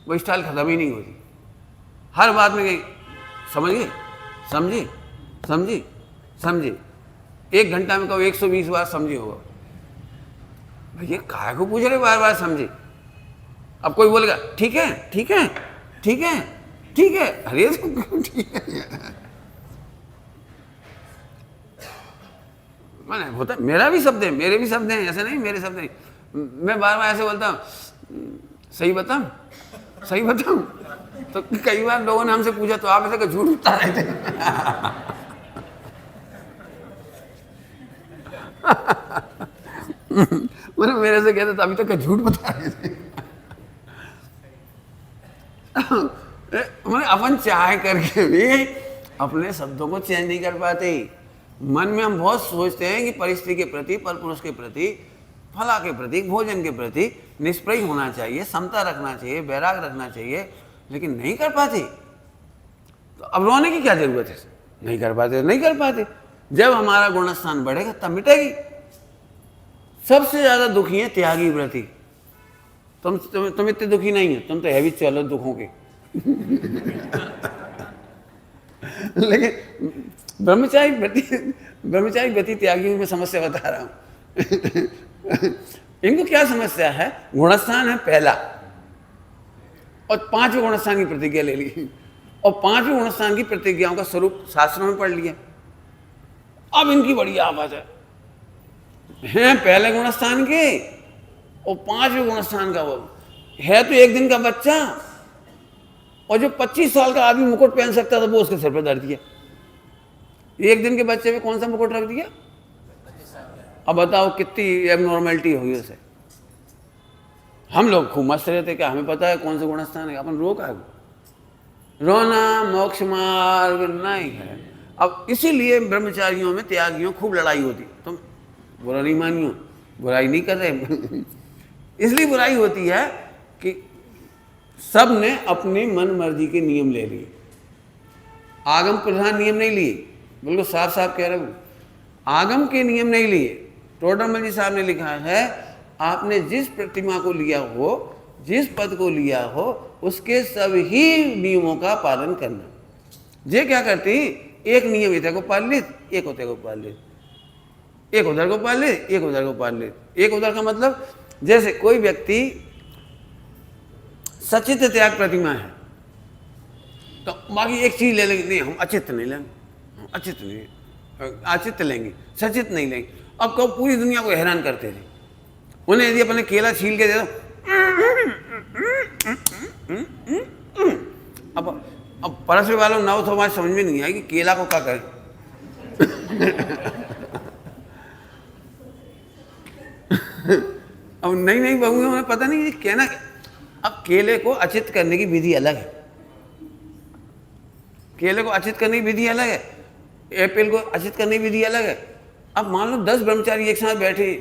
वो स्टाइल खत्म ही नहीं होती। हर बात में कहीं समझिए, समझिए, समझिए, समझिए। 1 घंटा में कहो 120 बार समझिए होगा। भैया काहे को पूछ रहे बार बार समझे। अब कोई बोलेगा ठीक है, ठीक है, ठीक है, ठीक है, अरे ठीक है। मैंने होता मेरा भी शब्द है, मेरे भी शब्द हैं, ऐसे नहीं मेरे शब्द नहीं। मैं बार बार ऐसे बोलता हूँ सही बताऊं, सही बताऊं। तो कई बार लोगों ने हमसे पूछा तो आप ऐसे झूठ बता रहे थे। मतलब मेरे से कहते अभी तक झूठ बता रहे थे। मतलब अपन चाह करके भी अपने शब्दों को चेंज नहीं कर पाते। मन में हम बहुत सोचते हैं कि परिस्थिति के प्रति, परपुरुष के प्रति, फला के प्रति, भोजन के प्रति निष्प्रय होना चाहिए, समता रखना चाहिए, वैराग रखना चाहिए, लेकिन नहीं कर पाते। तो अब रोने की क्या जरूरत है? नहीं कर पाते, नहीं कर पाते। जब हमारा गुणस्थान बढ़ेगा तब मिटेगी। सबसे ज्यादा दुखी है त्यागी व्रती। तुम इतने दुखी नहीं है, तुम तो है भी चलो दुखों के। लेकिन ब्रह्मचारी व्रती त्यागियों में समस्या बता रहा हूं। इनको क्या समस्या है? गुणस्थान है पहला और 5वें गुणस्थान की प्रतिज्ञा ले ली और 5वें गुणस्थान की प्रतिज्ञाओं का स्वरूप शास्त्रों में पढ़ लिया। अब इनकी बड़ी आवाज है पहले गुणस्थान के और 5वें गुणस्थान का। वो है तो एक दिन का बच्चा, और जो 25 साल का आदमी मुकुट पहन सकता था वो उसके सिर पर धर दिया। एक दिन के बच्चे पे कौन सा मुकुट रख दिया? अब बताओ कितनी एबनॉर्मेलिटी होगी उसे। हम लोग खूब मस्त रहते, क्या हमें पता है कौन सा गुणस्थान है? अपन रो का रोना मोक्ष मार्ग नहीं है। अब इसीलिए ब्रह्मचारियों में त्यागियों खूब लड़ाई होती। तुम बुरा नहीं मानियो, बुराई नहीं कर रहे। इसलिए बुराई होती है कि सब ने अपनी मन मर्जी के नियम ले लिए, आगम प्रधान नियम नहीं लिए। बिल्कुल साफ साफ कह रहा हूँ, आगम के नियम नहीं लिए। टोडरमल जी साहब ने लिखा है आपने जिस प्रतिमा को लिया हो, जिस पद को लिया हो, उसके सभी नियमों का पालन करना। ये क्या करती? एक नियम इधर को पाल ले, एक उधर को पाल ले, एक उधर को पाल ले, एक उधर को पाल ले। एक उधर का मतलब जैसे कोई व्यक्ति सचित त्याग प्रतिमा है तो बाकी एक चीज ले लेंगे, नहीं हम अचित नहीं लेंगे, अचित नहीं, अचित लेंगे, सचित नहीं लेंगे। अब कब पूरी दुनिया को हैरान करते थे। उन्हें यदि अपने केला छील के दे दो, अब परस वालों नौ तो हमारे समझ में नहीं आई कि केला को क्या करें। अब नई बहुएं उन्हें पता नहीं ये कहना। अब केले को अचित करने की विधि अलग है, केले को अचित करने की विधि अलग है, एप्पल को अचित करने की विधि अलग है। अब मान लो 10 ब्रह्मचारी एक साथ बैठे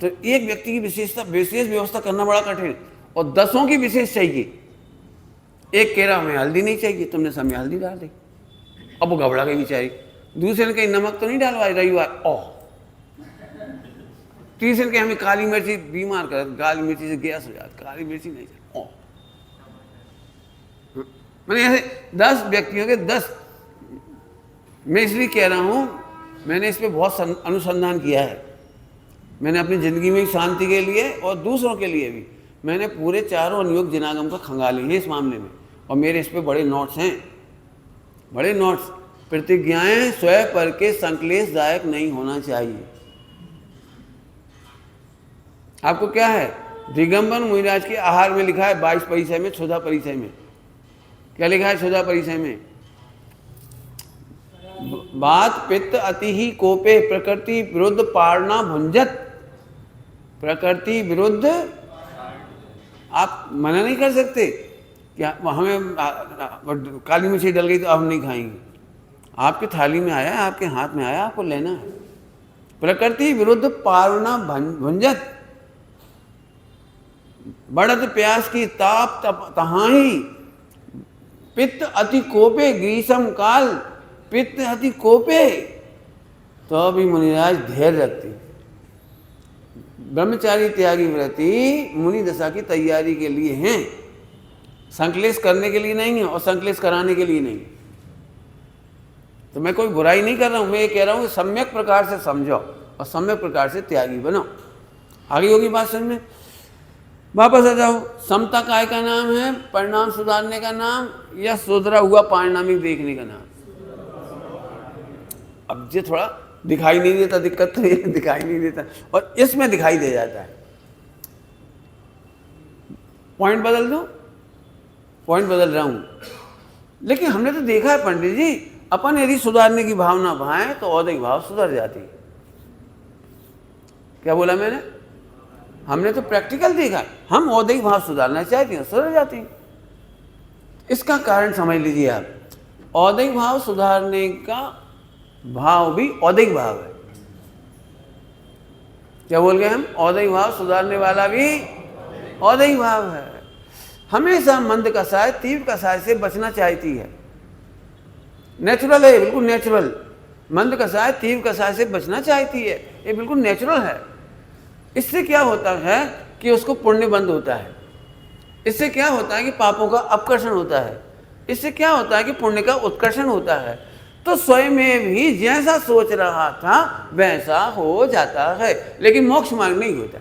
तो एक व्यक्ति की विशेष व्यवस्था करना बड़ा कठिन, और 10 की विशेष चाहिए। एक कह रहा हमें हल्दी नहीं चाहिए, तुमने समय हल्दी डाल दी, अब वो घबरा गई बेचारी। दूसरे ने कहीं नमक तो नहीं डालवाई रविवार, ओह। तीसरे ने कहा हमें काली मिर्ची बीमार कर, काली मिर्ची से गैस हो जाती, काली मिर्ची नहीं चाहिए, ओह। मैंने ऐसे 10 व्यक्तियों के 10। मैं इसलिए कह रहा हूं, मैंने इस पर बहुत अनुसंधान किया है। मैंने अपनी ज़िंदगी में शांति के लिए और दूसरों के लिए भी मैंने पूरे चारों अनुयोग जिनागम का खंगाली है इस मामले में, और मेरे इस पे बड़े नोट्स हैं, बड़े नोट्स। प्रतिज्ञाएं स्वयं पर के संक्लेशदायक नहीं होना चाहिए। आपको क्या है, दिगंबर मुनिराज के आहार में लिखा है 22 परिचय में, 14 परिचय में क्या लिखा है? 14 परिचय में बात पित्त अति ही कोपे प्रकृति विरुद्ध पारणा भुंजत। प्रकृति विरुद्ध आप मना नहीं कर सकते क्या? हमें काली मछली डल गई तो अब नहीं खाएंगे। आपकी थाली में आया, आपके हाथ में आया, आपको लेना है। प्रकृति विरुद्ध पारणा भुंजत। बढ़त प्यास की ताप तहाई पित्त अति कोपे ग्रीष्म काल। पित्त अति कोपे तो अभी मुनिराज धैर्य रखते। ब्रह्मचारी त्यागी व्रति मुनि दशा की तैयारी के लिए हैं, संक्लेश करने के लिए नहीं है और संक्लेश कराने के लिए नहीं। तो मैं कोई बुराई नहीं कर रहा हूं, मैं ये कह रहा हूं कि सम्यक प्रकार से समझो और सम्यक प्रकार से त्यागी बनो। आगे होगी बात समझ में। वापस आ जाओ। समता काय का नाम है? परिणाम सुधारने का नाम या सुधरा हुआ पारिणामिक देखने का नाम? अब ये थोड़ा दिखाई नहीं देता, दिक्कत तो ये दिखाई नहीं देता, और इसमें दिखाई दे जाता है। पॉइंट बदल दो, पॉइंट बदल रहा हूं। लेकिन हमने तो देखा है पंडित जी, अपन यदि सुधारने की भावना भाएं तो औदैहिक भाव सुधर जाती। क्या बोला मैंने? हमने तो प्रैक्टिकल देखा, हम औदैहिक भाव सुधारना चाहते हैं, सुधर जाती हैं। इसका कारण समझ लीजिए आप, औदैहिक भाव सुधारने का भाव भी औदैहिक भाव है। क्या बोल गए हम? औदैहिक भाव सुधारने वाला भी औदैहिक भाव है। हमेशा मंद कसाय तीव्र कसाय से बचना चाहती है। नेचुरल है, बिल्कुल नेचुरल। मंद कसाय तीव्र कसाय से बचना चाहती है, ये बिल्कुल नेचुरल है। इससे क्या होता है कि उसको पुण्य बंद होता है। इससे क्या होता है कि पापों का अपकर्षण होता है। इससे क्या होता है कि पुण्य का उत्कर्षण होता है। तो स्वयं में भी जैसा सोच रहा था वैसा हो जाता है, लेकिन मोक्ष मार्ग नहीं होता।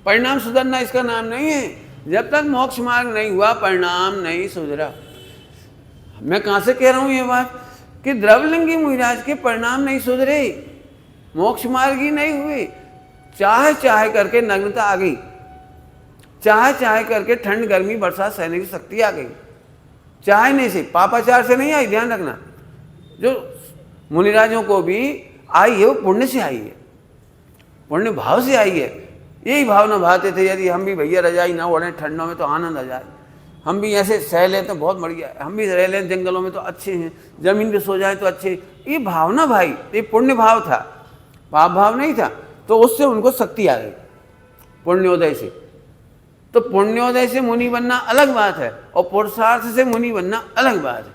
परिणाम सुधरना इसका नाम नहीं है। जब तक मोक्ष मार्ग नहीं हुआ परिणाम नहीं सुधरा। मैं कहां से कह रहा हूं ये बात कि द्रव्यलिंगी मुनिराज के परिणाम नहीं सुधरे, मोक्ष मार्ग ही नहीं हुए। चाहे चाहे करके नग्नता आ गई, चाहे चाहे करके ठंड गर्मी बरसात सहने की शक्ति आ गई। चाहने से, पापाचार से नहीं आई, ध्यान रखना। जो मुनिराजों को भी आई है वो पुण्य से आई है, पुण्य भाव से आई है। यही भावना भाते थे, यदि हम भी भैया रजाई ना ओढ़े ठंडों में तो आनंद आ जाए, हम भी ऐसे सह लें तो बहुत बढ़िया है, हम भी रह लें जंगलों में तो अच्छे हैं, जमीन पे सो जाए तो अच्छे। ये भावना भाई, ये पुण्य भाव था, पाप भाव नहीं था। तो उससे उनको शक्ति आ गई पुण्योदय से। तो पुण्योदय से मुनि बनना अलग बात है और पुरुषार्थ से मुनि बनना अलग बात है।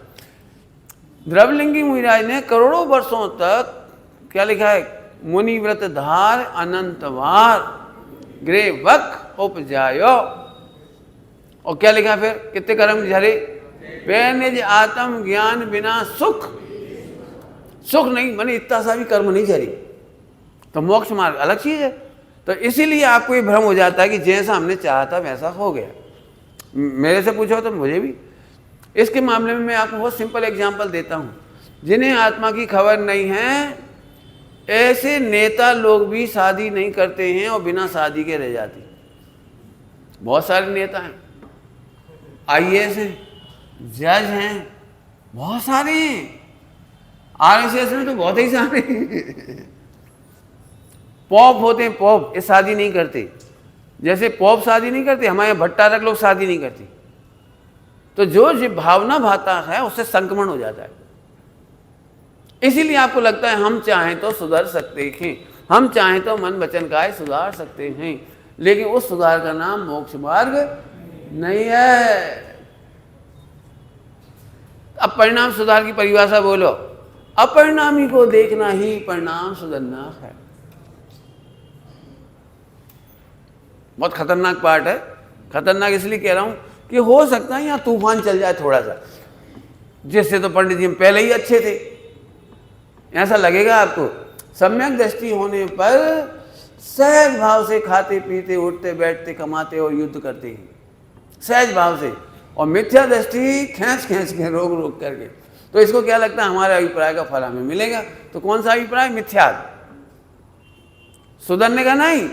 द्रव्यलिंगी मुनिराज ने करोड़ों वर्षों तक क्या लिखा है? मुनि व्रत धार अनंतवार ग्रे वक उपजायो। और क्या लिखा फिर? कितने कर्म झरे निज आत्म ज्ञान बिना सुख। सुख नहीं बने, इतना सा भी कर्म नहीं झरे। तो मोक्ष मार्ग अलग चीज है। तो इसीलिए आपको ये भ्रम हो जाता है कि जैसा हमने चाहा था वैसा हो गया। मेरे से पूछो तो मुझे भी। इसके मामले में मैं आपको बहुत सिंपल एग्जांपल देता हूँ। जिन्हें आत्मा की खबर नहीं है, ऐसे नेता लोग भी शादी नहीं करते हैं और बिना शादी के रह जाते। बहुत सारे नेता हैं, IAS हैं, जज हैं, बहुत सारे हैं। RSS में तो बहुत ही सारे हैं। पॉप होते हैं, पॉप, ये शादी नहीं करते। जैसे पॉप शादी नहीं करते, हमारे यहाँ भट्टारक लोग शादी नहीं करते। तो जो भावना भाता है उससे संक्रमण हो जाता है। इसीलिए आपको लगता है हम चाहें तो सुधर सकते हैं, हम चाहें तो मन वचन काया सुधार सकते हैं, लेकिन उस सुधार का नाम मोक्ष मार्ग नहीं है। अब परिणाम सुधार की परिभाषा बोलो। अपरिणामी को देखना ही परिणाम सुधरना है। बहुत खतरनाक पार्ट है। खतरनाक इसलिए कह रहा हूं कि हो सकता है यहाँ तूफान चल जाए थोड़ा सा, जिससे तो पंडित जी पहले ही अच्छे थे, ऐसा लगेगा आपको। सम्यक दृष्टि होने पर सहज भाव से खाते पीते उठते बैठते कमाते और युद्ध करते हैं, सहज भाव से। और मिथ्या दृष्टि खींच खींच के रोक रोक करके। तो इसको क्या लगता है, हमारे अभिप्राय का फल हमें मिलेगा। तो कौन सा अभिप्राय? मिथ्या। सुधरने का नहीं।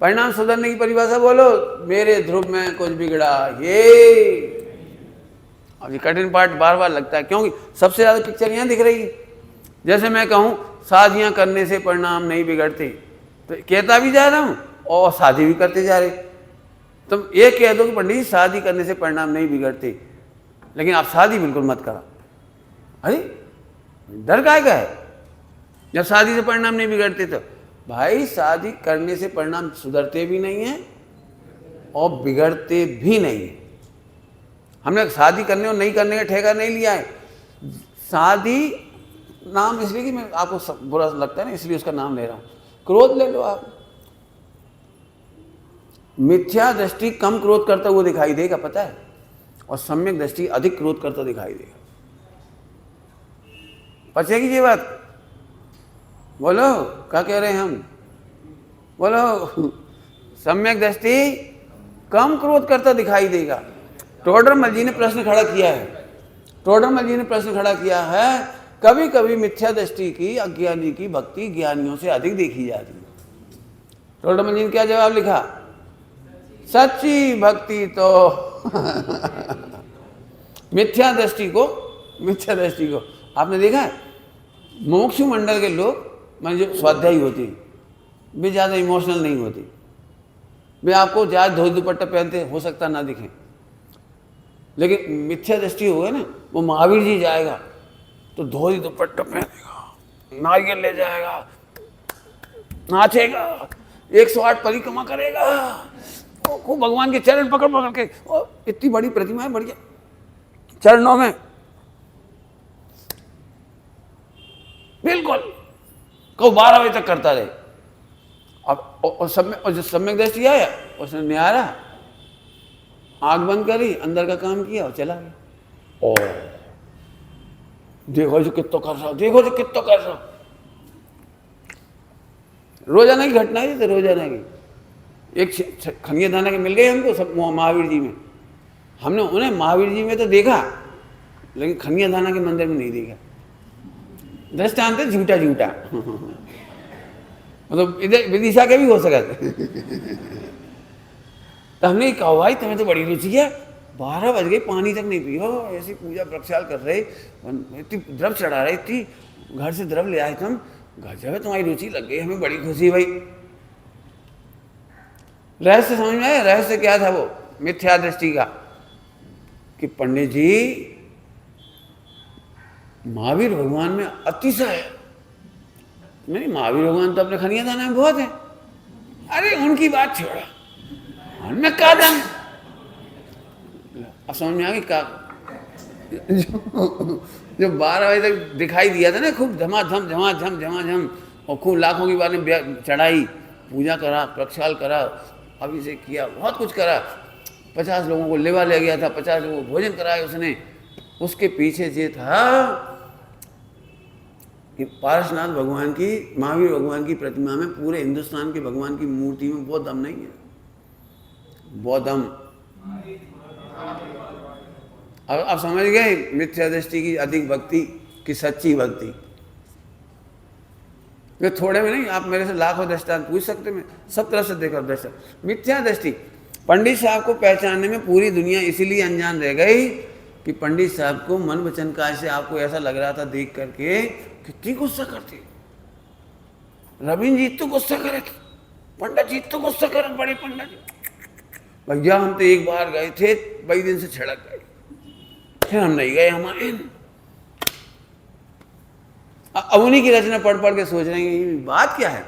परिणाम सुधरने की परिभाषा बोलो, मेरे ध्रुव में कुछ बिगड़ा ये। अब ये कठिन पार्ट बार बार लगता है, क्योंकि सबसे ज्यादा पिक्चर यहाँ दिख रही है। जैसे मैं कहूँ शादियां करने से परिणाम नहीं बिगड़ते, तो कहता भी जा रहा हूँ और शादी भी करते जा रहे। तुम ये कह दो कि पंडित जी शादी करने से परिणाम नहीं बिगड़ते, लेकिन आप शादी बिल्कुल मत करो। अरे डर काहे का है? जब शादी से परिणाम नहीं बिगड़ते तो भाई शादी करने से परिणाम सुधरते भी नहीं है और बिगड़ते भी नहीं है। हमने शादी करने और नहीं करने का ठेका नहीं लिया है। शादी नाम इसलिए कि मैं आपको बुरा लगता है ना, इसलिए उसका नाम ले रहा हूं। क्रोध ले लो आप। मिथ्या दृष्टि कम क्रोध करता हुआ दिखाई देगा, पता है, और सम्यक दृष्टि अधिक क्रोध करता दिखाई देगा। पचेगी ये बात? बोलो क्या कह रहे हैं हम? बोलो। सम्यक दृष्टि कम क्रोध करता दिखाई देगा। टोडरमल जी ने प्रश्न खड़ा किया है, टोडरमल जी ने प्रश्न खड़ा किया है, कभी कभी मिथ्या दृष्टि की अज्ञानी की भक्ति ज्ञानियों से अधिक देखी जाती है। टोडरमल जी ने क्या जवाब लिखा? सच्ची भक्ति तो मिथ्या दृष्टि को आपने देखा है, मोक्षु मंडल के लोग मान जो स्वाध्यायी होती वे ज़्यादा इमोशनल नहीं होती। वे आपको ज़्यादा धोती दुपट्टा पहनते हो सकता ना दिखें, लेकिन मिथ्या दृष्टि हो गया ना, वो महावीर जी जाएगा तो धोती दुपट्टा पहनेगा, नारियल ले जाएगा, नाचेगा, 108 परिक्रमा करेगा, खूब भगवान के चरण पकड़ पकड़ के, इतनी बड़ी प्रतिमा है, बढ़िया चरणों में बिल्कुल को 12 बजे तक करता रहे। अब जो सम्यक दृष्टि आया उसने निहारा, आंख बंद करी, अंदर का काम किया और चला गया। ओ देखो जो कितना कर रहा, देखो जो कितना कर रहा। रोजाना की घटना है, तो रोजाना की एक खनिया दाना के मिल गए हमको सब महावीर जी में। हमने उन्हें महावीर जी में तो देखा, लेकिन खनिया दाना के मंदिर में नहीं देखा। दृष्टांत है झूठा झूठा मतलब इधर विदिशा के भी हो सकते। तो हमने कहा भाई तुम्हें तो बड़ी रुचि है, 12 बज गए पानी तक नहीं पियो, ऐसी पूजा प्रक्षाल कर रहे, इतनी द्रव चढ़ा रहे, इतनी घर से द्रव ले आए तुम, गजब है तुम्हारी रुचि लग गई, हमें बड़ी खुशी भाई। रहस्य समझ में आया? रहस्य क्या था वो मिथ्या दृष्टि का, कि पंडित जी महावीर भगवान में अतिशय है। नहीं, महावीर भगवान तो अपने खनिया दाना में बहुत है। अरे उनकी बात छोड़ा, उनमें का दम। अब समझ में आ गई का जो 12 बजे तक दिखाई दिया था ना, खूब झमाझम झमाझम झमाझम, और खूब लाखों की बात में चढ़ाई, पूजा करा, प्रक्षाल करा, अभिषेक किया, बहुत कुछ करा, 50 लोगों को लेवा ले गया था, 50 लोगों को भोजन कराया उसने। उसके पीछे ये था कि पारसनाथ भगवान की, महावीर भगवान की प्रतिमा में, पूरे हिंदुस्तान के भगवान की मूर्ति में बहुत दम नहीं है, बहुत दम। अब समझ गए मिथ्या दृष्टि की अधिक भक्ति की सच्ची भक्ति। वे थोड़े में नहीं, आप मेरे से लाखों दृष्टांत पूछ सकते, मैं सब तरफ से देखा दृष्टांत। मिथ्या दृष्टि पंडित साहब को पहचानने में पूरी दुनिया इसीलिए अनजान रह गई कि पंडित साहब को मन वचन काज से आपको ऐसा लग रहा था देख करके, कितनी गुस्सा करती। रविंद्र जी तो गुस्सा करे थे, पंडित जी तो गुस्सा करे, बड़े पंडित जी। भैया हम तो एक बार गए थे, 22 दिन से छिड़क गए, फिर हम नहीं गए हमारे। अब उन्हीं की रचना पढ़ पढ़ के सोच रहे हैं बात क्या है।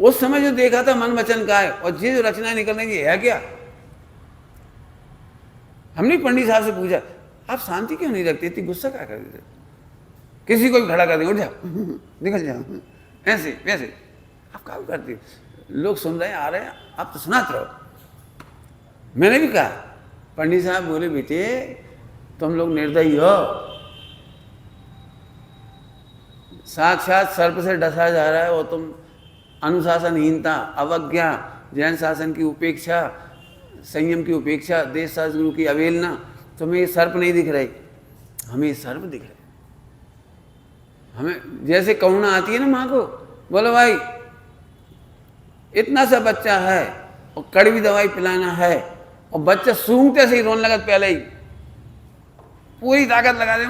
उस समय जो देखा था मन वचन का है, और ये जो रचना निकलने की है क्या। हमने पंडित साहब से पूछा, आप शांति क्यों नहीं रखते, इतनी गुस्सा क्या कर देते, किसी को भी खड़ा कर देंगे, उठ जाओ निकल जाओ, ऐसे वैसे आप क्या करते। लोग सुन रहे हैं, आ रहे हैं, आप तो सुनाते रहो। मैंने भी कहा, पंडित साहब बोले बेटे तुम लोग निर्दयी हो, साक्षात सर्प से डसा जा रहा है और तुम अनुशासनहीनता, अवज्ञा, जैन शासन की उपेक्षा, संयम की उपेक्षा, देश शास्त्र गुरु की अवहेलना। तुम्हें ये सर्प नहीं दिख रहे, हमें ये सर्प दिख रहे। हमें जैसे करुणा आती है ना माँ को, बोलो भाई इतना सा बच्चा है और कड़वी दवाई पिलाना है, और बच्चा सूंघते से ही रोने लगा, पहले ही पूरी ताकत लगा दे,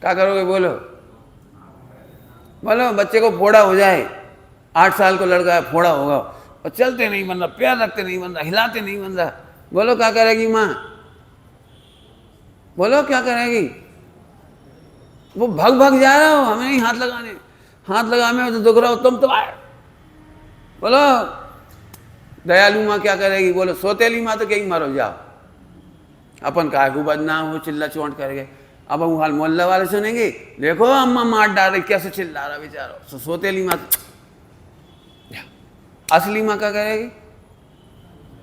क्या करोगे बोलो? बोलो बच्चे को फोड़ा हो जाए, 8 साल को लड़का है, फोड़ा होगा और चलते नहीं बन रहा, पैर रखते नहीं बन रहा, हिलाते नहीं बन रहा, बोलो क्या करेगी माँ? बोलो क्या करेगी? वो भग भग जा रहा हो, हमें नहीं हाथ लगाने, हाथ लगाने तो दुख रहा हो तुम तो आए। बोलो दयालु माँ क्या करेगी? बोलो सोतेली माँ तो कहीं मरो जाओ, अपन काय को बदनाम हो, चिल्ला चोट करेंगे। अब हम हाल मोहल्ला वाले सुनेंगे, देखो अम्मा मार डाल रही, कैसे चिल्ला रहा बेचारा। सोतेली माँ, असली माँ क्या करेगी?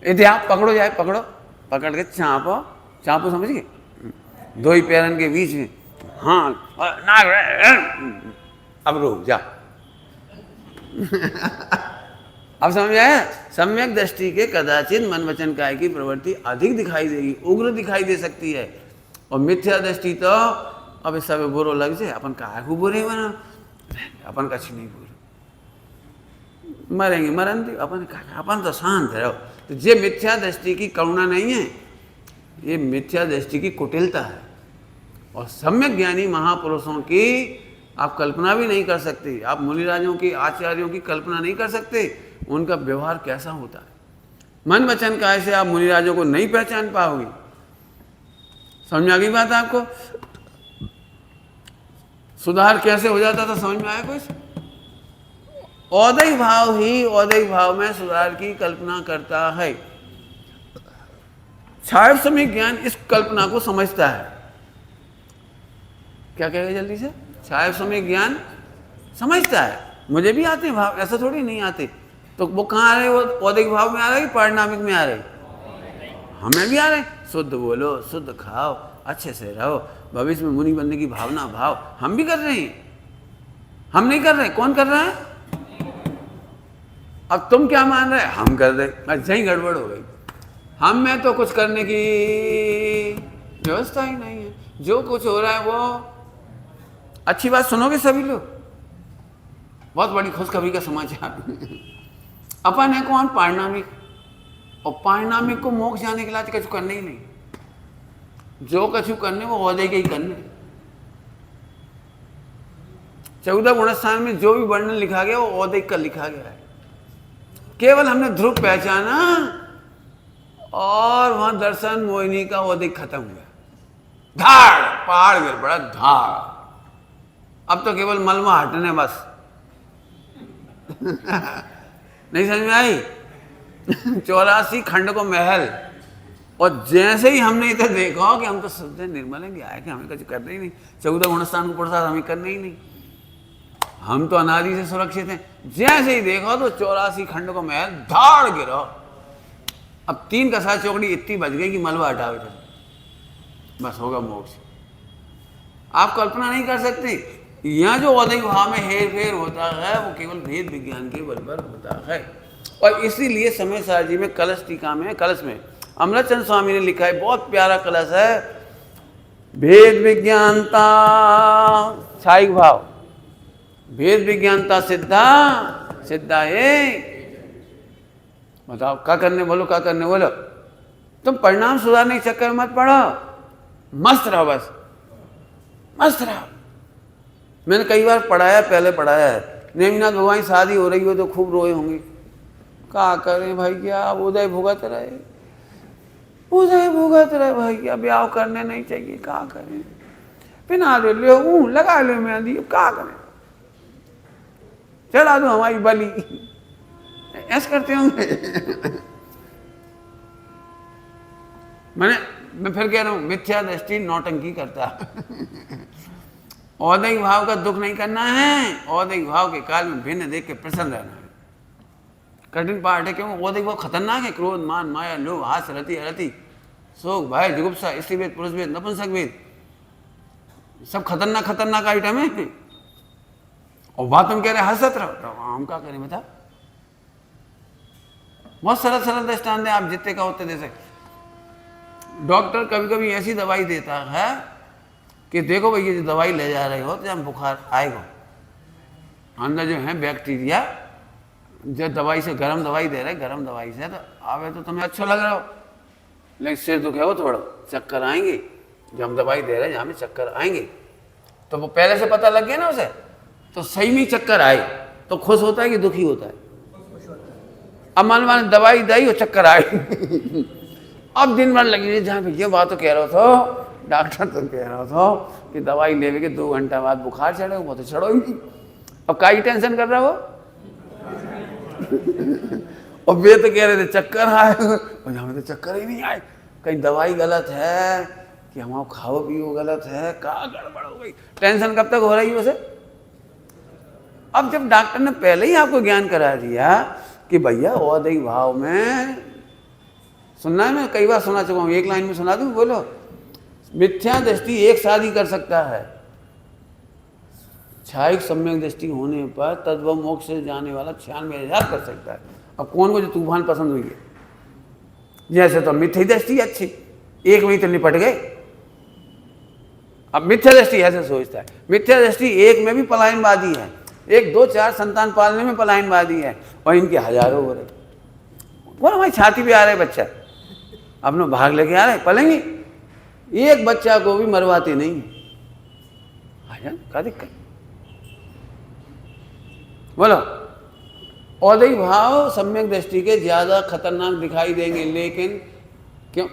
इतिहास पकड़ो जाए, पकड़ो, पकड़ के चापो, चापो समझ गए, दो ही पैरन के बीच में, हाँ नाक, अब रुक जा। अब समझ आया? सम्यक दृष्टि के कदाचित मन वचन काय की प्रवृत्ति अधिक दिखाई देगी, उग्र दिखाई दे सकती है, और मिथ्या दृष्टि तो अब सब बुरो लग जाए, अपन काय को बुरे बना, अपन कछ नहीं बुरे, मरेंगे मरन दे, अपन तो शांत रहो। तो ये मिथ्या दृष्टि की करुणा नहीं है, ये मिथ्या दृष्टि की कुटिलता है। और सम्यक ज्ञानी महापुरुषों की आप कल्पना भी नहीं कर सकते, आप मुनिराजों की, आचार्यों की कल्पना नहीं कर सकते, उनका व्यवहार कैसा होता है। मन वचन काय से आप मुनिराजों को नहीं पहचान पाओगे। समझ आ गई बात आपको? सुधार कैसे हो जाता था, समझ में आया कुछ? औदय भाव ही औदय भाव में सुधार की कल्पना करता है। छाया समय ज्ञान इस कल्पना को समझता है। क्या कहेगा जल्दी से? छाया समय ज्ञान समझता है। मुझे भी आते हैं भाव, ऐसा थोड़ी नहीं आते। तो वो कहाँ आ रहे? वो औदिक भाव में आ रहे, पारिणामिक में आ रहे? हमें भी आ रहे। शुद्ध बोलो, शुद्ध खाओ, अच्छे से रहो, भविष्य में मुनि बनने की भावना भाव, हम भी कर रहे हैं। हम नहीं कर रहे, कौन कर रहा है? अब तुम क्या मान रहे? हम कर रहे। अच्छा ही गड़बड़ हो गई। हम में तो कुछ करने की व्यवस्था ही नहीं है। जो कुछ हो रहा है वो अच्छी बात सुनोगे सभी लोग, बहुत बड़ी खुशखबरी का समाचार। अपन है कौन? पारिणामिक। और पारिणामिक को मोक्ष जाने के लिए कछु करने ही नहीं। जो कछु करने वो औदय के ही करने। 14 गुणस्थान में जो भी वर्णन लिखा गया वो औदय का लिखा गया है। केवल हमने ध्रुव पहचाना और वहां दर्शन मोहिनी का औदय खत्म हुआ। धाड़ पहाड़ गिर पड़ा, धाड़। अब तो केवल मलमा हटने बस। नहीं समझ में आई? 84 खंड को महल। और जैसे ही हमने इधर देखा कि हम तो शुद्ध निर्मल हैं, आए कि हमें कुछ करना ही नहीं, 14 गुणस्थान को प्रसाद हमें करना ही नहीं, हम तो अनादि से सुरक्षित हैं। जैसे ही देखो तो 84 खंड को महल, धाड़ गिरो। अब 3 कसा चौकड़ी इतनी बच गई कि मलबा हटावे थे, बस होगा मोक्ष। आप कल्पना नहीं कर सकते। यहाँ जो औदय भाव में हेर फेर होता है वो केवल भेद विज्ञान के बल पर होता है। और इसीलिए समय सार जी में कलश टीका में, कलश में अमृतचंद स्वामी ने लिखा है, बहुत प्यारा कलश है, भेद विज्ञानता छायिक भाव, भेद विज्ञानता सिद्धा सिद्धा है। बताओ क्या करने बोलो, क्या करने बोलो? तुम परिणाम सुधारने के चक्कर में मत पड़ो, मस्त रहो, बस मस्त रहो। मैंने कई बार पढ़ाया, पहले पढ़ाया है, नेमिनाथ भगवान की शादी हो रही हो तो खूब रोए होंगे। क्या करें भाई, क्या उदय भुगत रहे, उदय भुगत रहे भाई, क्या ब्याह करने नहीं चाहिए, क्या करें, पिना दे लो, लगा लो मेहंदी, क्या करें, चढ़ा दो हमारी बलि, ऐसे करते होंगे। मैं फिर कह रहा हूं, मिथ्या दृष्टि नौटंकी करता। औदय भाव का दुख नहीं करना है, औदय भाव के काल में भिन्न देख के प्रसन्न रहना है। कठिन पाठ है, क्यों? औदय भाव खतरनाक है। क्रोध, मान, माया, लोभ, हास, रति, अरति, शोक, भय, जुगुप्सा, स्त्री भेद, पुरुष भेद, नपुंसक भेद, सब खतरनाक खतरनाक आइटम है। और बात तुम कह रहे हंसत रहो, तो हम क्या करें बता। बहुत सरल सरल दृष्टांत है, आप जितने का उतने दे सकते। डॉक्टर कभी कभी ऐसी दवाई देता है कि देखो भाई ये जो दवाई ले जा रहे हो तो जब बुखार आएगा, अंदर जो है बैक्टीरिया, जो दवाई से गर्म दवाई दे रहे, गर्म दवाई से तो आवे तो तुम्हें अच्छा लग रहा हो, लेकिन सिर दुखे हो थोड़ा, चक्कर आएंगे, जब हम दवाई दे रहे हैं जहाँ में चक्कर आएंगे, तो वो पहले से पता लग गया ना उसे, तो सही में चक्कर आए तो खुश होता है कि दुखी होता है। अब मान दवाई दी और चक्कर आए अब दिन भर लगी जहाँ पे ये बात तो कह रहा था डॉक्टर, तो कह रहा था कि दवाई लेवे के 2 घंटा बाद बुखार चढ़े, वो तो चढ़ो ही नहीं। अब काई टेंशन कर रहा हो और वे तो कह रहे थे चक्कर आए और यहाँ तो चक्कर ही नहीं आए, कहीं दवाई गलत है कि हमारा खाओ पियो गलत है, कहाँ गड़बड़ हो गई। टेंशन कब तक हो रही है उसे। अब जब डॉक्टर ने पहले ही आपको ज्ञान करा दिया कि भैया औदई भाव में, सुनना है, मैं कई बार सुना चुका हूँ, एक लाइन में सुना दूँ, बोलो। मिथ्या दृष्टि एक शादी कर सकता है, छायिक सम्यक दृष्टि होने पर तद्भव मोक्ष से जाने वाला 96,000 कर सकता है। अब कौन को जो तूफान पसंद हुई है, जैसे तो मिथ्या दृष्टि अच्छी, एक में ही तो निपट गए। अब मिथ्या दृष्टि ऐसे सोचता है, मिथ्या दृष्टि एक में भी पलायनवादी है, 1 2 4 संतान पालने में पलायनवादी है, और इनके हजारों हो रहे। वो हमारी छाती पे आ रहे बच्चा, अपना भाग लेके आ रहे, पलेंगे, एक बच्चा को भी मरवाते नहीं। क्या दिक्कत, बोलो। औदई भाव सम्यक दृष्टि के ज्यादा खतरनाक दिखाई देंगे, लेकिन क्यों,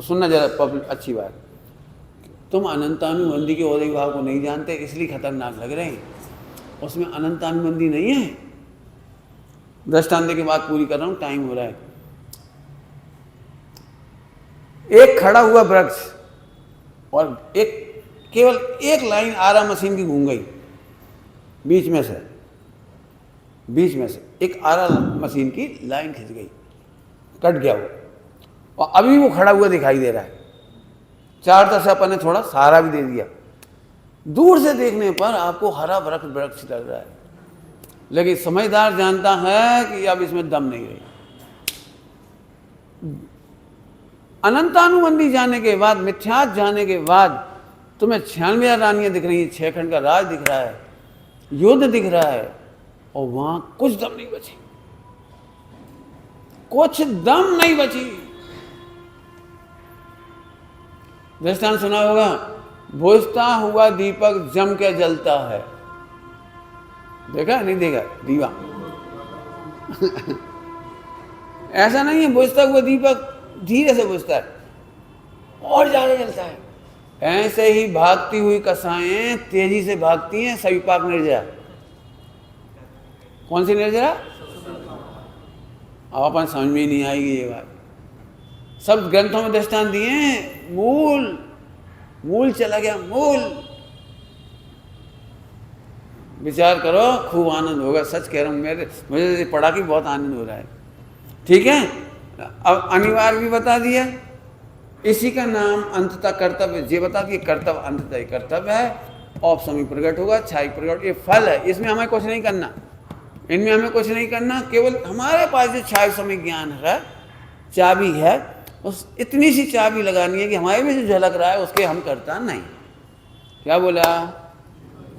सुनना जरा अच्छी बात, तुम अनंतानुबंधी के औदई भाव को नहीं जानते इसलिए खतरनाक लग रहे हैं, उसमें अनंतानुबंधी नहीं है। दृष्टांत की बात पूरी कर रहा हूं, टाइम हो रहा है। एक खड़ा हुआ वृक्ष और एक केवल एक लाइन आरा मशीन की घूम गई, बीच में से एक आरा मशीन की लाइन खिंच गई, कट गया वो, और अभी वो खड़ा हुआ दिखाई दे रहा है। चार तरफ से अपन ने थोड़ा सहारा भी दे दिया, दूर से देखने पर आपको हरा भरा वृक्ष लग रहा है, लेकिन समझदार जानता है कि अब इसमें दम नहीं रही। अनंतानुबंधी जाने के बाद, मिथ्यात जाने के बाद तुम्हें 96 रानियां दिख रही हैं, 6 खंड का राज दिख रहा है, युद्ध दिख रहा है, और वहां कुछ दम नहीं बची, कुछ दम नहीं बची। दृष्टांत सुना होगा, बुझता हुआ दीपक जम के जलता है, देखा नहीं देखा दीवा ऐसा नहीं है, बुझता हुआ दीपक धीरे से बुझता है और ज्यादा जलता है। ऐसे ही भागती हुई कसाएं तेजी से भागती हैं, सविपाक निर्जरा। कौन सी निर्जरा? अब अपन समझ में नहीं आएगी ये बात, सब ग्रंथों में दृष्टांत दिए हैं। मूल चला गया, मूल। विचार करो, खूब आनंद होगा, सच कह रहा हूं, मुझे पढ़ा के बहुत आनंद हो रहा है। ठीक है, अब अनिवार्य भी बता दिया, इसी का नाम अंततः कर्तव्य, ये बता दिए कर्तव्य अंततः ही कर्तव्य है, औपसमी प्रकट होगा, छाई प्रकट, ये फल है, इसमें हमें कुछ नहीं करना, इनमें हमें कुछ नहीं करना। केवल हमारे पास जो छाई समय ज्ञान है, चाबी है, उस इतनी सी चाबी लगानी है कि हमारे में जो झलक रहा है उसके हम करता नहीं। क्या बोला?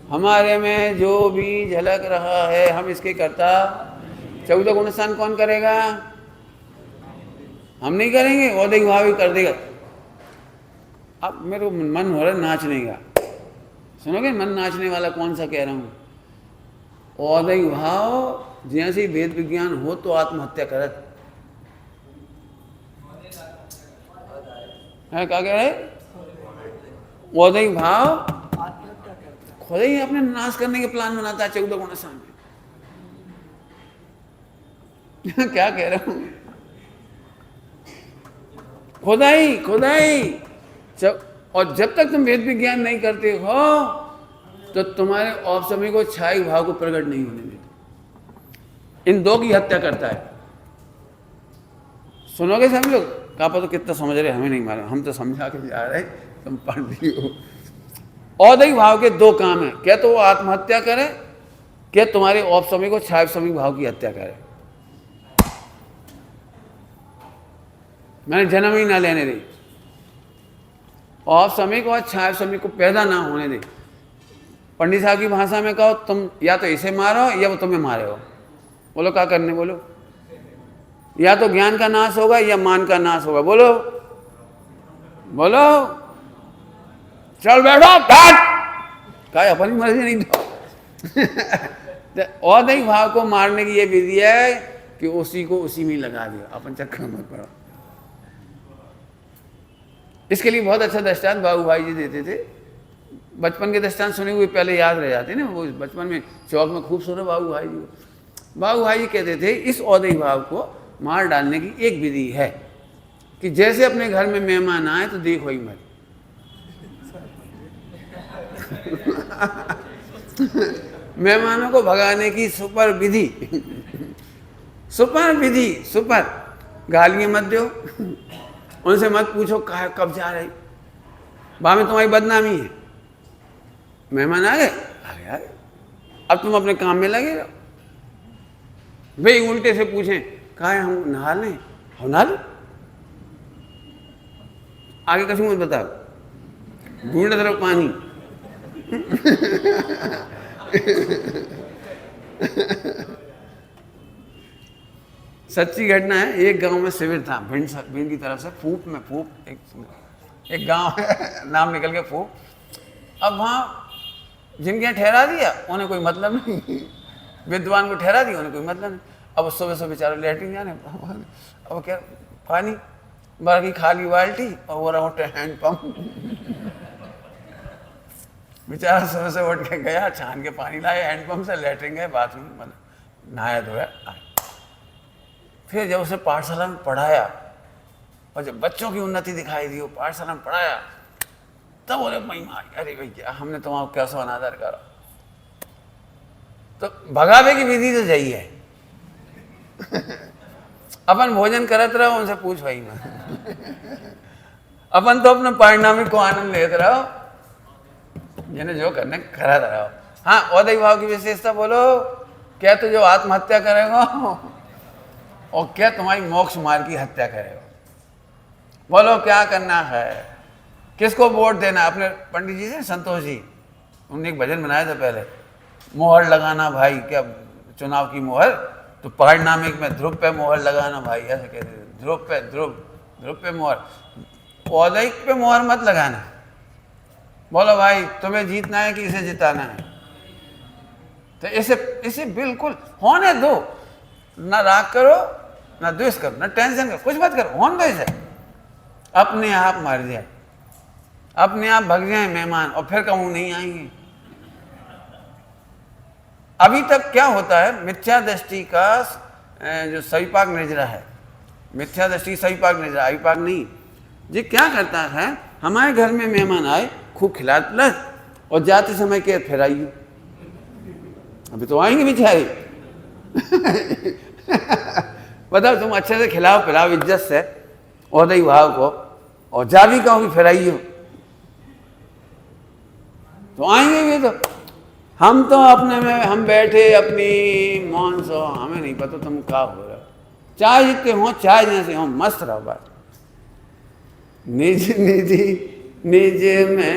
हमारे में जो भी झलक रहा है हम इसके करता। 14 गुण स्नान कौन करेगा? हम नहीं करेंगे, औदिक भाव ही कर देगा। अब मेरे को मन हो रहा है नाचने का, सुनोगे? मन नाचने वाला कौन सा कह रहा हूँ? औदिक भाव जैसे ही वेद विज्ञान हो तो आत्महत्या करत है। क्या कह रहे? औदिक भाव खुद ही अपने नाश करने के प्लान बनाता है 14 गुण स्नान में। क्या कह रहा हूं? खुदाई। और जब तक तुम वेद विज्ञान नहीं करते हो तो तुम्हारे औपसमी को छाई भाव को प्रकट नहीं होने देते। इन दो की हत्या करता है। सुनोगे सब लोग? कहा तो कितना समझ रहे हमें नहीं मालूम, हम तो समझा के जा रहे, तुम पढ़ रही हो। औदिक भाव के दो काम है, क्या तो वो आत्महत्या करे, कि तुम्हारे औपसमिक और छायपसमिक भाव की हत्या करे। मैंने जन्म ही ना लेने दी, औपसमिक और छायपसमिक को पैदा ना होने दे। पंडित साहब की भाषा में कहो, तुम या तो इसे मारो या वो तुम्हें मारे हो। बोलो क्या करने, बोलो। या तो ज्ञान का नाश होगा या मान का नाश होगा। बोलो बोलो, चल बैठो, बैठ का अपनी मर्जी नहीं तो औदैहिक भाव को मारने की ये विधि है कि उसी को उसी में लगा दिया, अपन चक्कर मत पड़ो। इसके लिए बहुत अच्छा दृष्टांत बाबू भाई जी देते थे। बचपन के दृष्टांत सुने हुए पहले याद रह जाते ना, वो बचपन में चौक में खूब सुने बाबू भाई जी। बाबू भाई जी कहते थे इस औदैहिक भाव को मार डालने की एक विधि है कि जैसे अपने घर में मेहमान आए तो देखो ही मत। मेहमानों को भगाने की सुपर विधि, सुपर विधि, सुपर। गालियां मत दो, उनसे मत पूछो कब जा रही, वहां में तुम्हारी बदनामी है। मेहमान आ गए, आ गए, अब तुम अपने काम में लगे रहो। भाई उल्टे से पूछें कहा है हम नहा लें, हम नहा लें, आगे कसम मत बताओ, ढूंढे तरफ पानी। सच्ची घटना है। एक गांव में शिविर था, भिंड की तरफ से, फूप में, फूप एक गांव है, नाम निकल गया फूप। अब वहाँ जिनके यहाँ ठहरा दिया उन्हें कोई मतलब नहीं, विद्वान को ठहरा दिया उन्हें कोई मतलब नहीं। अब सुबह सुबह बेचारे लेटरिन जाने, अब क्या पानी भर की खाली बाल्टी और वो रहा हैंड पंप। बेचारा सुबह से उठ के गया, छान के पानी लाए हैंड पंप से, लेटरिन गए, बाथरूम मतलब नहाया धोया। फिर जब उसे पाठशाला में पढ़ाया और जब बच्चों की उन्नति दिखाई दी, वो पाठशाला में पढ़ाया, तब बोले महिमा, अरे भैया हमने तुम्हारा कैसा अनादर करा। तो भगावे की विधि तो यही है। अपन भोजन करत रहो, उनसे पूछ भाई मैं। अपन तो अपने परिणामी को आनंद लेते रहो, जिन्हें जो करने करत रहो। हाँ, औदैहिक भाव की विशेषता बोलो, क्या तो जो आत्महत्या करेगा और क्या तुम्हारी मोक्ष मार्ग की हत्या करेगा। बोलो क्या करना है, किसको वोट देना। अपने पंडित जी से संतोष जी, उन्होंने एक भजन बनाया था पहले, मोहर लगाना भाई, क्या चुनाव की मोहर, तो पारिणामिक में ध्रुव पे मोहर लगाना भाई, ऐसे कहते थे। ध्रुव पे, ध्रुव पे मोहर, औदैहिक पे मोहर मत लगाना। बोलो भाई तुम्हें जीतना है कि इसे जिताना है, तो इसे बिल्कुल होने दो। ना राग करो, ना द्वेष करो, ना टेंशन करो, कुछ मत करो, होने दो इसे। अपने आप मर जाए, अपने आप भग जाए मेहमान, और फिर कहूँ नहीं आएंगे। अभी तक क्या होता है, मिथ्या दृष्टि का जो सविपाक निर्जरा है, मिथ्या दृष्टि सविपाक निर्जरा, अविपाक नहीं। ये क्या करता है, हमारे घर में मेहमान आए, खूब खिला पिला और जाते समय के फिर आइए, अभी तो आएंगे बेचारे। बताओ, तुम अच्छे से खिलाओ पिलाओ इज्जत से औदैहिक भाव को, और जा भी कहो कि फिर आइए, तो आएंगे भी। तो हम तो अपने में हम बैठे अपनी मौन सो, हमें नहीं पता तुम क्या हो रहा। चाहे जितने हो, चाहे जैसे हो, मस्त रहो बस। निज निधि निज में